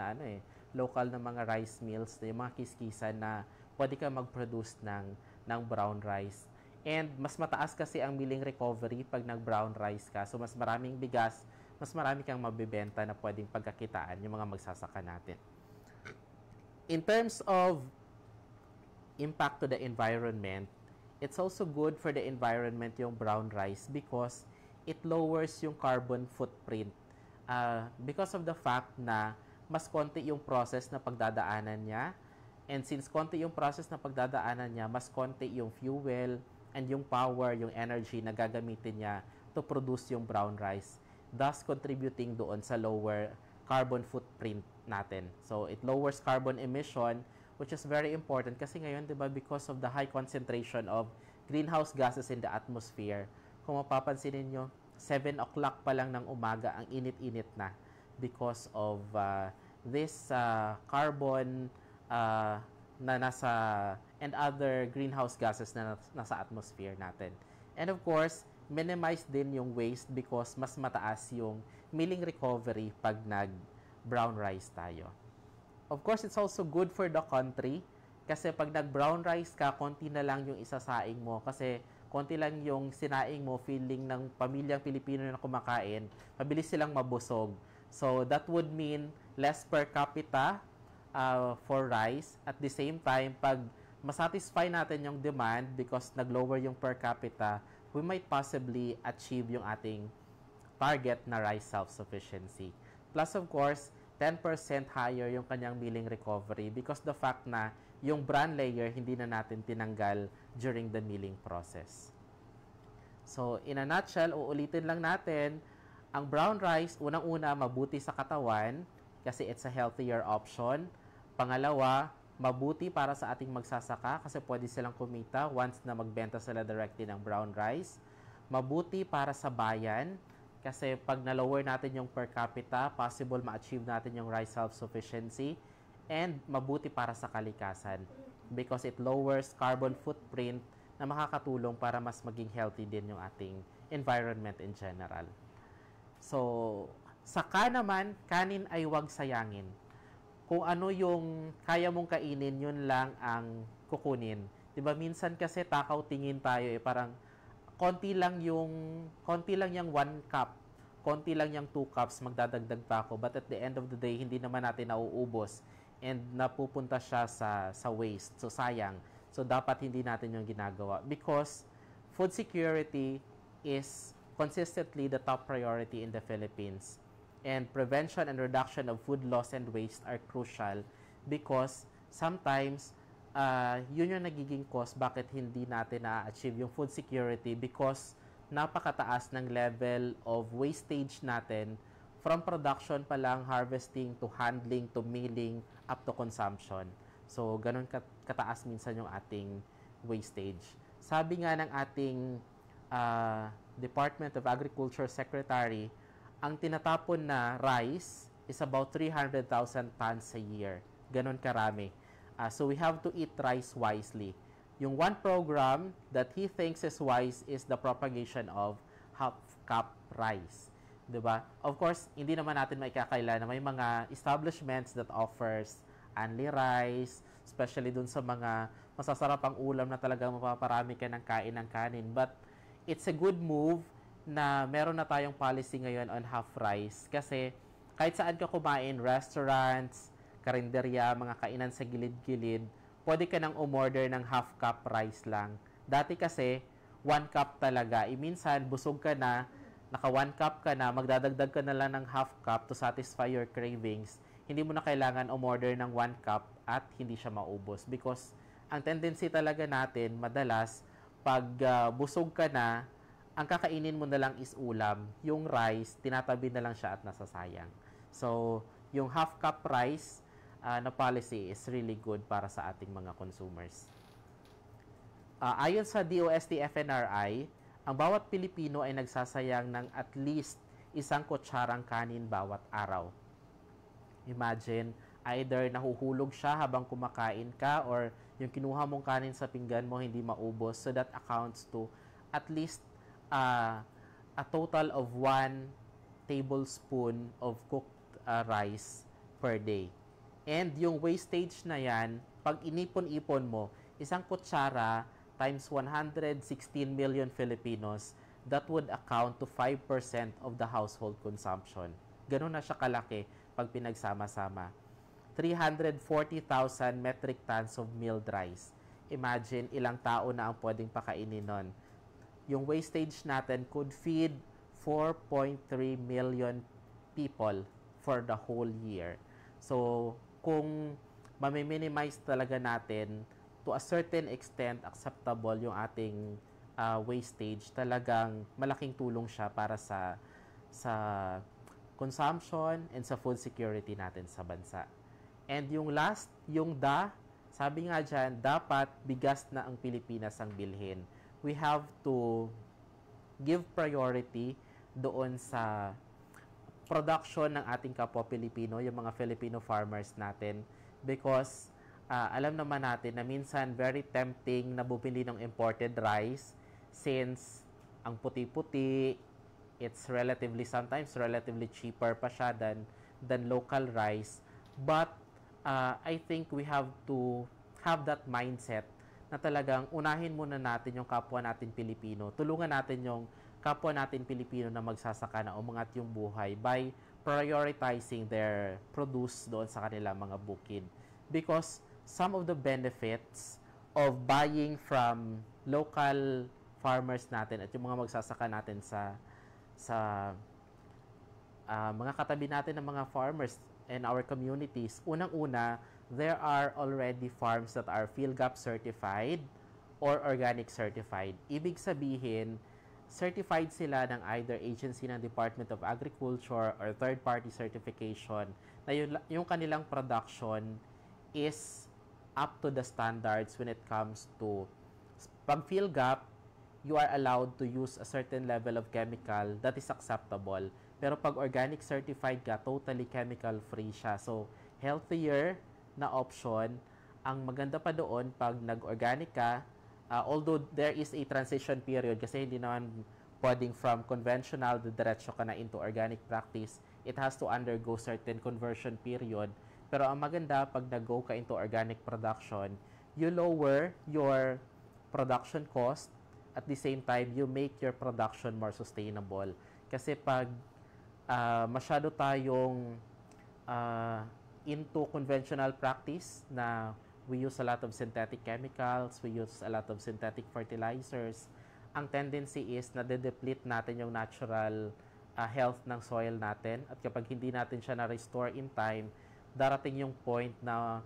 na mga rice mills, yung mga kiskisan na pwede ka mag-produce ng brown rice. And mas mataas kasi ang milling recovery pag nag-brown rice ka. So mas maraming bigas, mas marami kang mabibenta na pwedeng pagkakitaan yung mga magsasaka natin. In terms of impact to the environment, it's also good for the environment yung brown rice because it lowers yung carbon footprint. Because of the fact na mas konti yung process na pagdadaanan niya. And since konti yung process na pagdadaanan niya, mas konti yung fuel and yung power, yung energy na gagamitin niya to produce yung brown rice, thus contributing doon sa lower carbon footprint natin. So, it lowers carbon emission, which is very important kasi ngayon, di ba, because of the high concentration of greenhouse gases in the atmosphere, kung mapapansin niyo 7 o'clock pa lang ng umaga, ang init-init na because of this carbon na nasa and other greenhouse gases na nasa atmosphere natin. And of course, minimize din yung waste because mas mataas yung milling recovery pag nag-brown rice tayo. Of course, it's also good for the country kasi pag nag-brown rice ka, konti na lang yung isasaing mo kasi konti lang yung sinaing mo, feeling ng pamilyang Pilipino na kumakain, mabilis silang mabusog. So, that would mean less per capita for rice. At the same time, pag masatisfy natin yung demand because nag-lower yung per capita, we might possibly achieve yung ating target na rice self-sufficiency. Plus, of course, 10% higher yung kanyang milling recovery because the fact na yung bran layer hindi na natin tinanggal during the milling process. So, in a nutshell, uulitin lang natin, ang brown rice, unang-una, mabuti sa katawan kasi it's a healthier option. Pangalawa, mabuti para sa ating magsasaka kasi pwede silang kumita once na magbenta sila directly ng brown rice. Mabuti para sa bayan kasi pag na-lower natin yung per capita, possible ma-achieve natin yung rice self-sufficiency. And mabuti para sa kalikasan because it lowers carbon footprint na makakatulong para mas maging healthy din yung ating environment in general. So, saka naman, kanin ay huwag sayangin. Kung ano yung kaya mong kainin, yun lang ang kukunin. Diba, minsan kasi takaw tingin tayo parang konti lang yung 1 cup, konti lang yung 2 cups, magdadagdag pa ako. But at the end of the day, hindi naman natin nauubos and napupunta siya sa waste. So, sayang. So, dapat hindi natin yung ginagawa because food security is consistently the top priority in the Philippines. And prevention and reduction of food loss and waste are crucial because sometimes yun yung nagiging cause bakit hindi natin na-achieve yung food security because napakataas ng level of wastage natin from production pa lang, harvesting, to handling, to milling, up to consumption. So, ganun kataas minsan yung ating wastage. Sabi nga ng ating Department of Agriculture Secretary, ang tinatapon na rice is about 300,000 tons a year. Ganun karami. So, we have to eat rice wisely. Yung one program that he thinks is wise is the propagation of half-cup rice. Diba? Of course, hindi naman natin maikakaila na may mga establishments that offers only rice, especially dun sa mga masasarap ang ulam na talagang mapaparami ka ng kain ng kanin. But it's a good move na meron na tayong policy ngayon on half rice kasi kahit saan ka kumain, restaurants, karinderya, mga kainan sa gilid-gilid, pwede ka nang umorder ng half cup rice lang. Dati kasi, 1 cup talaga. Minsan, busog ka na, naka 1 cup ka na, magdadagdag ka na lang ng half cup to satisfy your cravings. Hindi mo na kailangan umorder ng 1 cup at hindi siya maubos. Because ang tendency talaga natin, madalas, pag busog ka na, ang kakainin mo na lang is ulam. Yung rice, tinatabi na lang siya at nasasayang. So, yung half cup rice, na policy is really good para sa ating mga consumers. Ayon sa DOST-FNRI, ang bawat Pilipino ay nagsasayang ng at least 1 kutsarang kanin bawat araw. Imagine, either nahuhulog siya habang kumakain ka or yung kinuha mong kanin sa pinggan mo hindi maubos. So that accounts to at least a total of 1 tablespoon of cooked rice per day. And yung wastage na yan, pag inipon-ipon mo, 1 kutsara times 116 million Filipinos, that would account to 5% of the household consumption. Ganun na siya kalaki pag pinagsama-sama. 340,000 metric tons of milled rice. Imagine ilang tao na ang pwedeng pakainin nun. Yung wastage natin could feed 4.3 million people for the whole year. So, kung mami-minimize talaga natin to a certain extent acceptable yung ating wastage, talagang malaking tulong siya para sa consumption and sa food security natin sa bansa. And yung last, yung sabi nga dyan, dapat bigas na ang Pilipinas ang bilhin. We have to give priority doon sa production ng ating kapwa Pilipino, yung mga Filipino farmers natin, because alam naman natin na minsan very tempting na bumili ng imported rice since ang puti-puti, it's sometimes relatively cheaper pa siya than local rice. But I think we have to have that mindset na talagang unahin muna natin yung kapwa natin Pilipino. Tulungan natin yung kapwa natin Pilipino na magsasaka na umangat yung buhay by prioritizing their produce doon sa kanila mga bukid. Because some of the benefits of buying from local farmers natin at yung mga magsasaka natin sa mga katabi natin ng mga farmers in our communities, unang-una, there are already farms that are PhilGAP certified or organic certified. Ibig sabihin, certified sila ng either agency ng Department of Agriculture or third-party certification na yung kanilang production is up to the standards when it comes to pag PhilGAP, you are allowed to use a certain level of chemical that is acceptable. Pero pag organic certified ka, totally chemical free siya. So, healthier na option. Ang maganda pa doon, pag nag-organic ka, although there is a transition period kasi hindi naman pwedeng from conventional, diretso ka na into organic practice, it has to undergo certain conversion period. Pero ang maganda, pag nag-go ka into organic production, you lower your production cost. At the same time, you make your production more sustainable. Kasi pag masyado tayong into conventional practice na we use a lot of synthetic chemicals, we use a lot of synthetic fertilizers, ang tendency is na de-deplete natin yung natural health ng soil natin. At kapag hindi natin siya na-restore in time, darating yung point na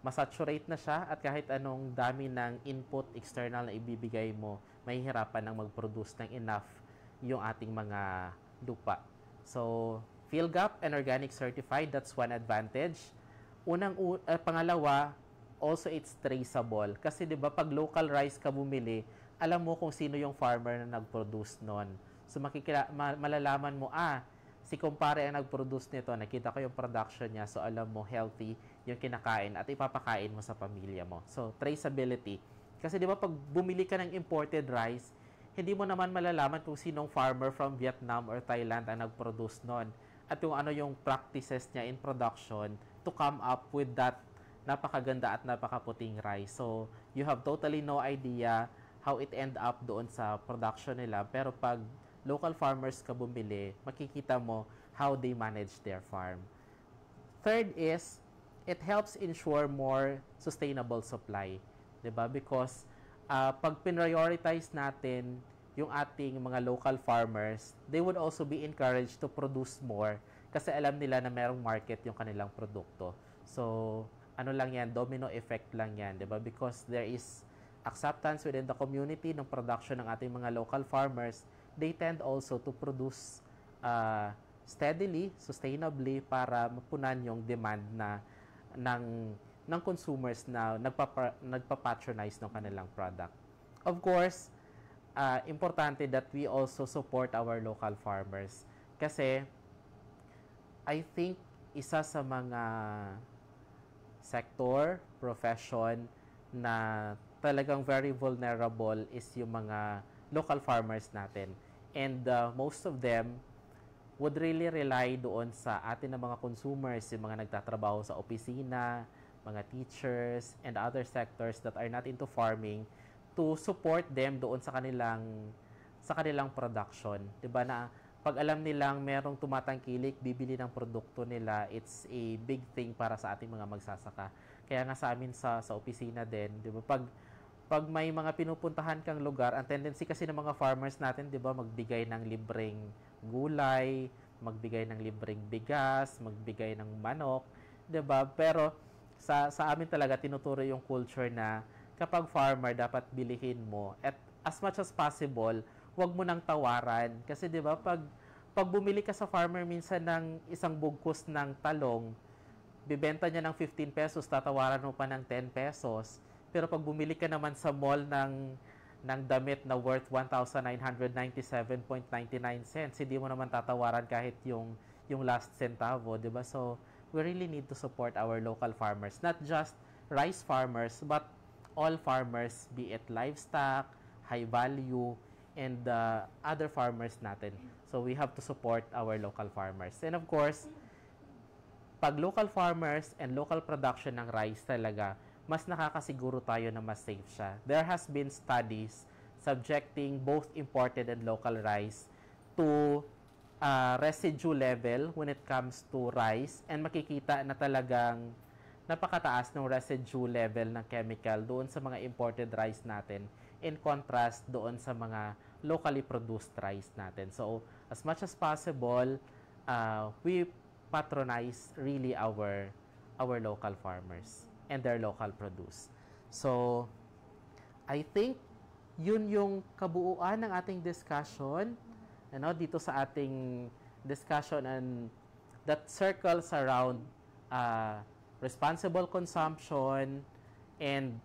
masaturate na siya at kahit anong dami ng input external na ibibigay mo, mahihirapan ng mag-produce ng enough yung ating mga lupa. So, PhilGAP and organic certified, that's one advantage. Pangalawa, also it's traceable. Kasi 'di ba pag local rice ka bumili, alam mo kung sino yung farmer na nag-produce noon. So malalaman mo, si kumpare ang nag-produce nito, nakita ko yung production niya, so alam mo healthy yung kinakain at ipapakain mo sa pamilya mo. So traceability. Kasi 'di ba pag bumili ka ng imported rice, hindi mo naman malalaman kung sinong farmer from Vietnam or Thailand ang nag-produce noon at yung ano yung practices niya in production to come up with that napakaganda at napakaputing rice. So, you have totally no idea how it end up doon sa production nila. Pero pag local farmers ka bumili, makikita mo how they manage their farm. Third is, it helps ensure more sustainable supply. Diba? Because pag prioritize natin yung ating mga local farmers, they would also be encouraged to produce more kasi alam nila na merong market yung kanilang produkto. So, ano lang yan, domino effect lang yan, di ba? Because there is acceptance within the community ng production ng ating mga local farmers, they tend also to produce steadily, sustainably para mapunan yung demand na ng consumers na nagpa-patronize ng kanilang product. Of course, importante that we also support our local farmers kasi I think isa sa mga sector, profession na talagang very vulnerable is yung mga local farmers natin. And most of them would really rely doon sa atin na mga consumers, yung mga nagtatrabaho sa opisina, mga teachers, and other sectors that are not into farming to support them doon sa kanilang production. Diba na pag alam nilang merong tumatangkilik, bibili ng produkto nila, it's a big thing para sa ating mga magsasaka. Kaya nga sa amin sa opisina din, 'di ba? Pag may mga pinupuntahan kang lugar, ang tendency kasi ng mga farmers natin, 'di ba, magbigay ng libreng gulay, magbigay ng libreng bigas, magbigay ng manok. 'di ba? Pero sa amin talaga tinuturo yung culture na kapag farmer dapat bilihin mo at as much as possible, wag mo nang tawaran kasi 'di ba pag bumili ka sa farmer minsan ng isang bugkos ng talong, bibenta niya ng 15 pesos, tatawaran mo pa ng 10 pesos. Pero pag bumili ka naman sa mall ng damit na worth 1,997.99 cents, hindi mo naman tatawaran kahit yung last centavo, 'di ba? So we really need to support our local farmers, not just rice farmers, but all farmers, be it livestock, high value, and other farmers natin. So we have to support our local farmers. And of course, pag local farmers and local production ng rice talaga, mas nakakasiguro tayo na mas safe siya. There has been studies subjecting both imported and local rice to residue level when it comes to rice, and makikita na talagang napakataas ng residue level ng chemical doon sa mga imported rice natin in contrast doon sa mga locally produced rice natin. So, as much as possible, we patronize really our local farmers and their local produce. So, I think yun yung kabuuan ng ating discussion, dito sa ating discussion, and that circles around responsible consumption and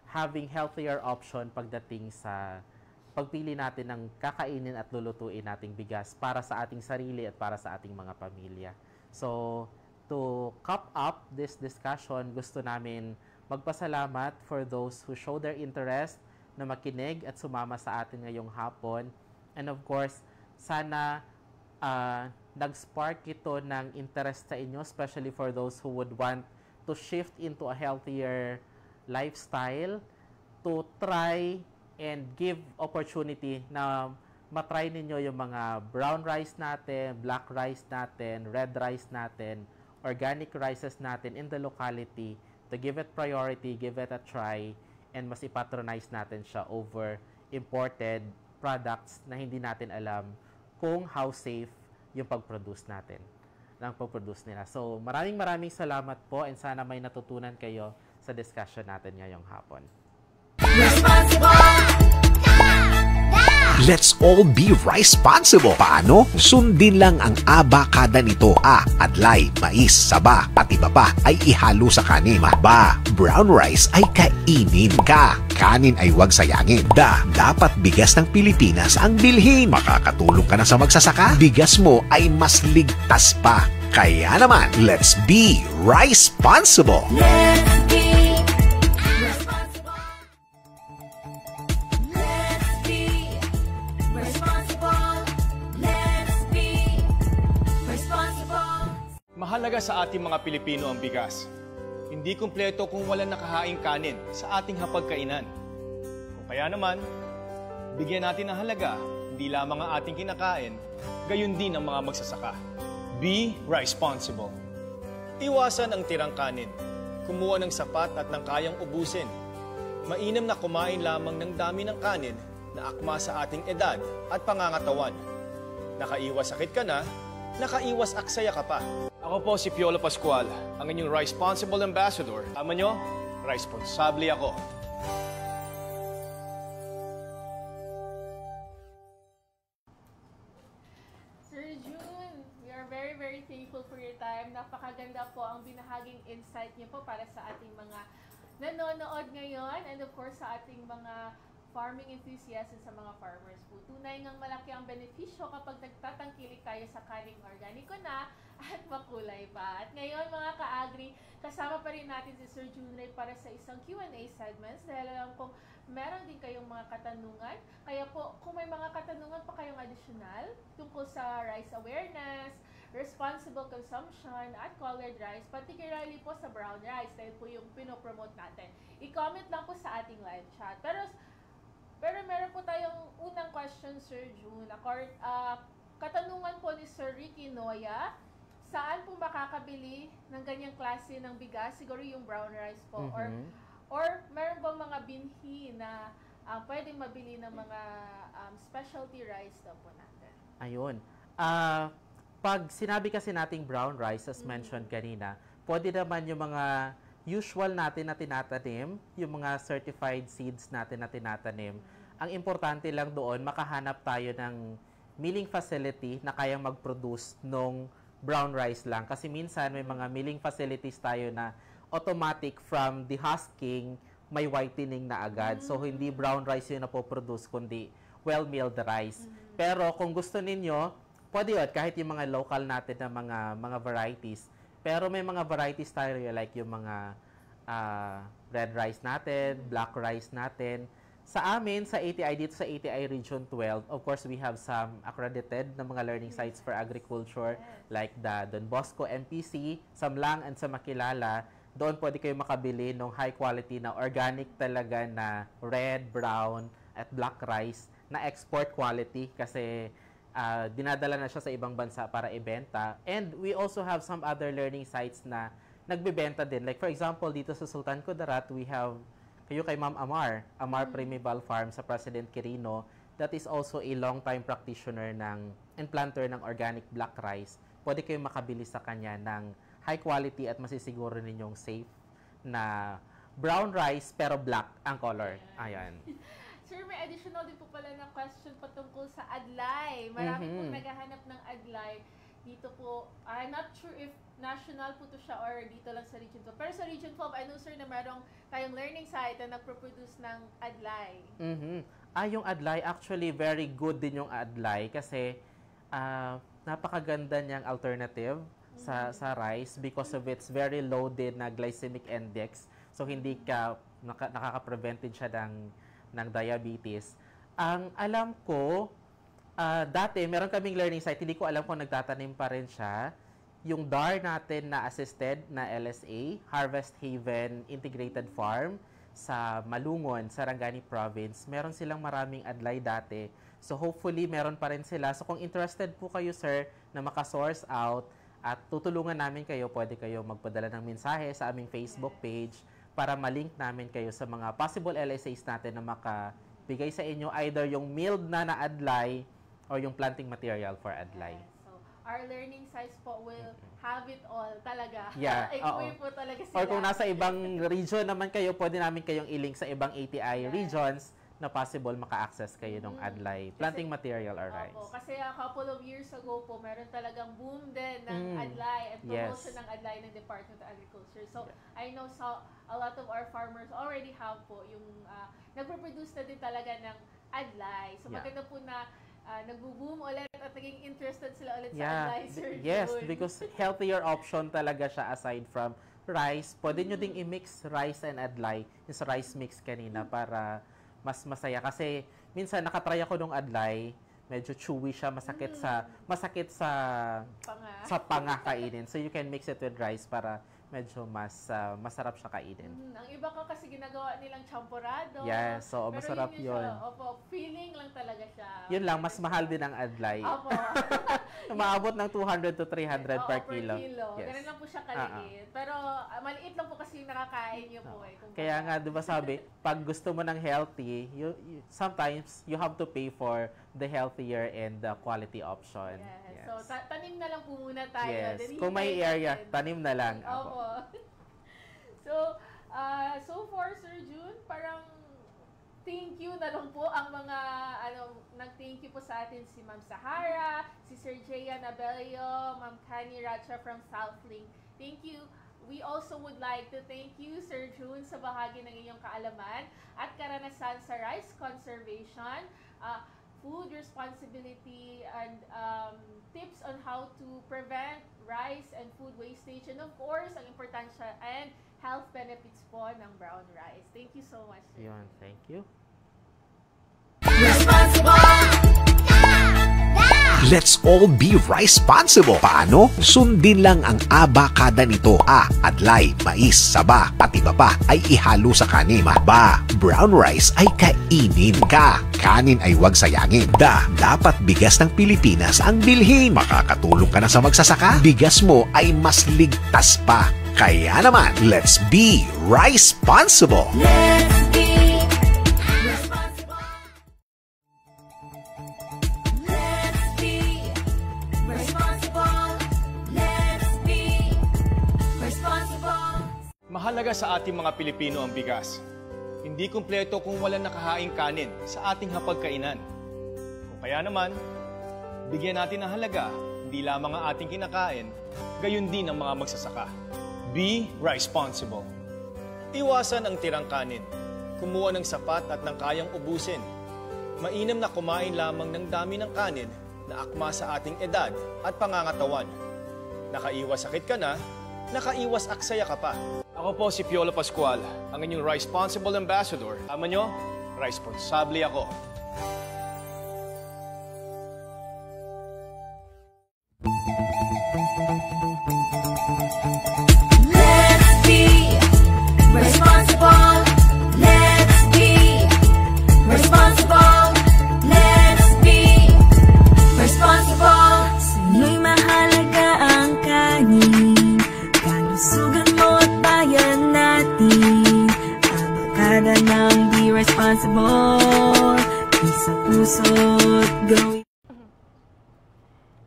having healthier option pagdating sa pagpili natin ng kakainin at lulutuin nating bigas para sa ating sarili at para sa ating mga pamilya. So, to cap up this discussion, gusto namin magpasalamat for those who show their interest na makinig at sumama sa atin ngayong hapon. And of course, sana nag-spark ito ng interest sa inyo, especially for those who would want to shift into a healthier lifestyle, to try and give opportunity na matry ninyo yung mga brown rice natin, black rice natin, red rice natin, organic rices natin in the locality, to give it priority, give it a try, and mas ipatronize natin siya over imported products na hindi natin alam kung how safe yung pag-produce natin, ng pag-produce nila. So, maraming salamat po, and sana may natutunan kayo sa discussion natin ngayong hapon. Let's all be responsible. Paano? Sundin lang ang abakada nito. Adlay, mais, saba, pati iba pa ay ihalo sa kanin. Brown rice ay kainin ka. Kanin ay huwag sayangin. Dapat bigas ng Pilipinas ang bilhin. Makakatulong ka na sa magsasaka. Bigas mo ay mas ligtas pa. Kaya naman, let's be responsible. Let's be responsible. Mahalaga sa ating mga Pilipino ang bigas. Hindi kumpleto kung walang nakahaing kanin sa ating hapagkainan. O kaya naman, bigyan natin ng halaga, hindi lamang ang ating kinakain, gayon din ang mga magsasaka. Be responsible. Iwasan ang tirang kanin. Kumuha ng sapat at ng kayang ubusin. Mainam na kumain lamang ng dami ng kanin na akma sa ating edad at pangangatawan. Nakaiwas sakit ka na, nakaiwas aksaya ka pa. Ako po si Piolo Pascual, ang inyong Responsible Ambassador. Tama nyo, responsable ako. Sir June, we are very thankful for your time. Napakaganda po ang binahaging insight niyo po para sa ating mga nanonood ngayon, and of course sa ating mga farming enthusiasts and sa mga farmers po. Tunay ngang malaki ang benepisyo kapag nagtatangkilik tayo sa kaning organiko na at makulay pa. At ngayon mga ka-agri, kasama pa rin natin si Sir June Ray para sa isang Q&A segments dahil alam kong meron din kayong mga katanungan. Kaya po, kung may mga katanungan pa kayong additional tungkol sa rice awareness, responsible consumption, at colored rice, particularly po sa brown rice dahil po yung pinopromote natin, i-comment lang po sa ating live chat. Pero meron po tayong unang question, Sir June. Katanungan po ni Sir Ricky Noya, saan po makakabili ng ganyang klase ng bigas? Siguro yung brown rice po. Or meron ba mga binhi na pwedeng mabili ng mga specialty rice daw po natin? Ayun. Pag sinabi kasi nating brown rice, as mentioned kanina, pwede naman yung mga usual natin na tinatanim, yung mga certified seeds natin na tinatanim. Ang importante lang doon, makahanap tayo ng milling facility na kayang mag-produce nung brown rice lang. Kasi minsan may mga milling facilities tayo na automatic from the husking, may whitening na agad. So, hindi brown rice yung napoproduce, kundi well-milled rice. Pero kung gusto ninyo, pwede yun, kahit yung mga local natin na mga varieties. Pero may mga varieties tayo like yung mga red rice natin, black rice natin. Sa amin, sa ATI, dito sa ATI Region 12, of course, we have some accredited na mga learning sites for agriculture like the Don Bosco MPC, Samlang, and sa Makilala. Doon pwede kayo makabili ng high quality na organic talaga na red, brown, at black rice na export quality kasi dinadala na siya sa ibang bansa para ibenta. And we also have some other learning sites na nagbebenta din. Like for example, dito sa Sultan Kudarat, we have kayo kay Ma'am Amar Primeval Farm sa President Quirino. That is also a long-time practitioner and planter ng organic black rice. Pwede kayo makabili sa kanya ng high quality at masisiguro ninyong safe na brown rice pero black ang color. Ayan. Sir, may additional din po pala na question patungkol sa adlay. Marami pong naghahanap ng adlay. Dito po, I'm not sure if national po to siya or dito lang sa Region 12. Pero sa Region 12, I know, sir, na merong tayong learning site na nagproproduce ng adlay. Yung adlay, actually, very good din yung adlay kasi napakaganda niyang alternative sa rice because of its very low din na glycemic index. So, hindi ka nakaka-prevent din siya ng diabetes. Ang alam ko, dati, meron kaming learning site, hindi ko alam kung nagtatanim pa rin siya. Yung DAR natin na assisted na LSA, Harvest Haven Integrated Farm sa Malungon, Sarangani Province, meron silang maraming adlay dati. So hopefully, meron pa rin sila. So kung interested po kayo, sir, na maka-source out at tutulungan namin kayo, pwede kayo magpadala ng mensahe sa aming Facebook page para malink namin kayo sa mga possible LSAs natin na makabigay sa inyo either yung milled na adlay or yung planting material for adlay. So, our learning sites po will have it all talaga. Yeah. Equip po talaga sila. Or kung nasa ibang region naman kayo, pwede namin kayong i-link sa ibang ATI regions na possible maka-access kayo ng adlay, planting material or rice. Opo, kasi a couple of years ago po, meron talagang boom din ng adlay at promotion ng adlay ng Department of Agriculture. So, I know a lot of our farmers already have po yung nagpo-produce na din talaga ng adlay. So, maganda po na nagbo-boom ulit at naging interested sila ulit sa adlay, Sir Yes, June. because healthier option talaga siya aside from rice. Pwede nyo ding i-mix rice and adlay yung sa rice mix kanina para mas masaya. Kasi minsan nakatry ako nung adlay, medyo chewy siya, masakit sa panga kainin. So you can mix it with rice para medyo masarap siya kainin. Ang iba ko kasi ginagawa nilang champorado. Yes, so masarap yun. Opo, feeling lang talaga siya. Yun lang, mas mahal din ang adlay. Opo. Umaabot ng 200 to 300 per kilo. Yes. Ganun lang po siya kaliit. Pero maliit lang po kasi yung nakakain niyo po. Kaya nga, di ba sabi, pag gusto mo ng healthy, sometimes you have to pay for the healthier and the quality option. Yes. So, tanim na lang po muna tayo. Yes. Then, Kung may area, tanim na lang. Opo. So far, Sir June, parang thank you na lang po ang mga, nag-thank you po sa atin si Ma'am Sahara, si Sir Jaya Nabelio, Ma'am Kani Racha from Southlink. Thank you. We also would like to thank you, Sir June, sa bahagi ng inyong kaalaman at karanasan sa rice conservation, food responsibility, and tips on how to prevent rice and food wastage, and of course, ang importansya and health benefits po ng brown rice. Thank you so much, sir. Yun, thank you. Let's all be responsible. Paano? Sundin lang ang abakada nito. Adlay, mais, saba, pati iba pa ay ihalo sa kanin. Brown rice ay kainin. Kanin ay huwag sayangin. Dapat bigas ng Pilipinas ang bilhin. Makakatulong ka na sa magsasaka. Bigas mo ay mas ligtas pa. Kaya naman, let's be responsible. Let's be responsible. Let's be responsible. Let's be responsible. Mahalaga sa ating mga Pilipino ang bigas. Hindi kumpleto kung walang nakahaing kanin sa ating hapagkainan. O kaya naman, bigyan natin ng halaga, hindi lamang ang ating kinakain, gayon din ang mga magsasaka. Be responsible. Iwasan ang tirang kanin. Kumuha ng sapat at ng kayang ubusin. Mainam na kumain lamang ng dami ng kanin na akma sa ating edad at pangangatawan. Nakaiwas sakit ka na, nakaiwas aksaya ka pa. Ako po si Piolo Pascual, ang inyong Responsible Ambassador. Tama nyo, responsable ako. Let's be responsible. Let's be responsible. Let's be responsible. Sa'yo'y mahalaga ang kanin, kalusugan mo at bayan natin. Abakada ng be responsible, isa puso't gawin.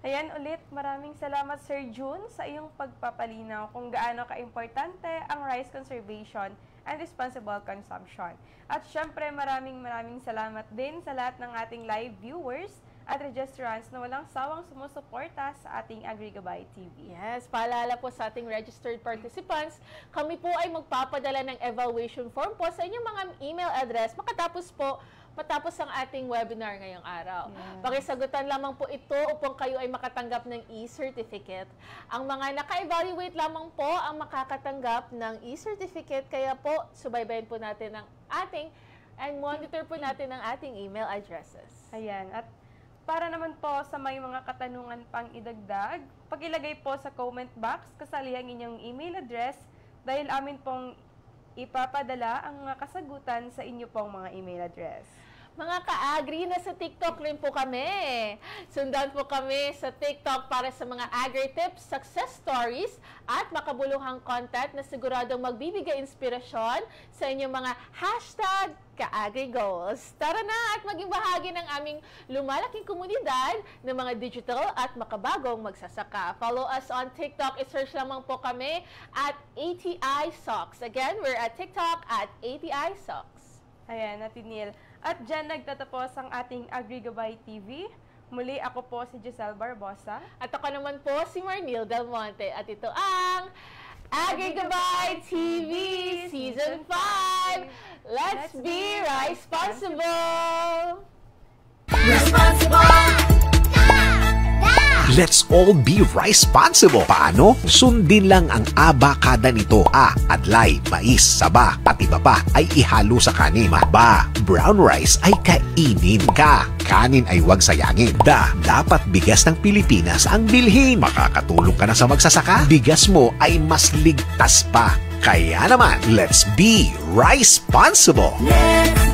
Ayan ulit, maraming salamat Sir June sa iyong pagpapalinaw kung gaano ka-importante ang rice conservation and responsible consumption. At syempre maraming salamat din sa lahat ng ating live viewers at registrants na walang sawang sumusuporta sa ating AgriGabay TV. Yes, paalala po sa ating registered participants, kami po ay magpapadala ng evaluation form po sa inyong mga email address matapos ang ating webinar ngayong araw. Yeah. Pakisagutan lamang po ito upang kayo ay makatanggap ng e-certificate. Ang mga naka-evaluate lamang po ang makakatanggap ng e-certificate, kaya po subaybayin po natin ang ating and monitor po natin ang ating email addresses. Ayan, at para naman po sa may mga katanungan pang idagdag, pag-ilagay po sa comment box kasali ang inyong email address dahil amin pong ipapadala ang mga kasagutan sa inyo pong mga email address. Mga ka-agri, nasa TikTok rin po kami. Sundan po kami sa TikTok para sa mga agri-tips, success stories, at makabuluhang content na siguradong magbibigay inspirasyon sa inyong mga #ka-agri-goals. Tara na at maging bahagi ng aming lumalaking komunidad ng mga digital at makabagong magsasaka. Follow us on TikTok. I-search lamang po kami at ATI Socks. Again, we're at TikTok at ATI Socks. Ayan, Ate Neil. At dyan nagtatapos ang ating AgriGabay TV. Muli ako po si Giselle Barbosa. At ako naman po si Marnil Del Monte. At ito ang AgriGabay TV Season 5. Let's be responsible! Responsible. Let's all be responsible. Paano? Sundin lang ang aba kada nito. A, adlay, mais, saba, pati iba pa ay ihalo sa kanin. Ba, brown rice ay kainin ka. Kanin ay huwag sayangin. Da, dapat bigas ng Pilipinas ang bilhin. Makakatulong ka na sa magsasaka. Bigas mo ay mas ligtas pa. Kaya naman, let's be responsible. Let's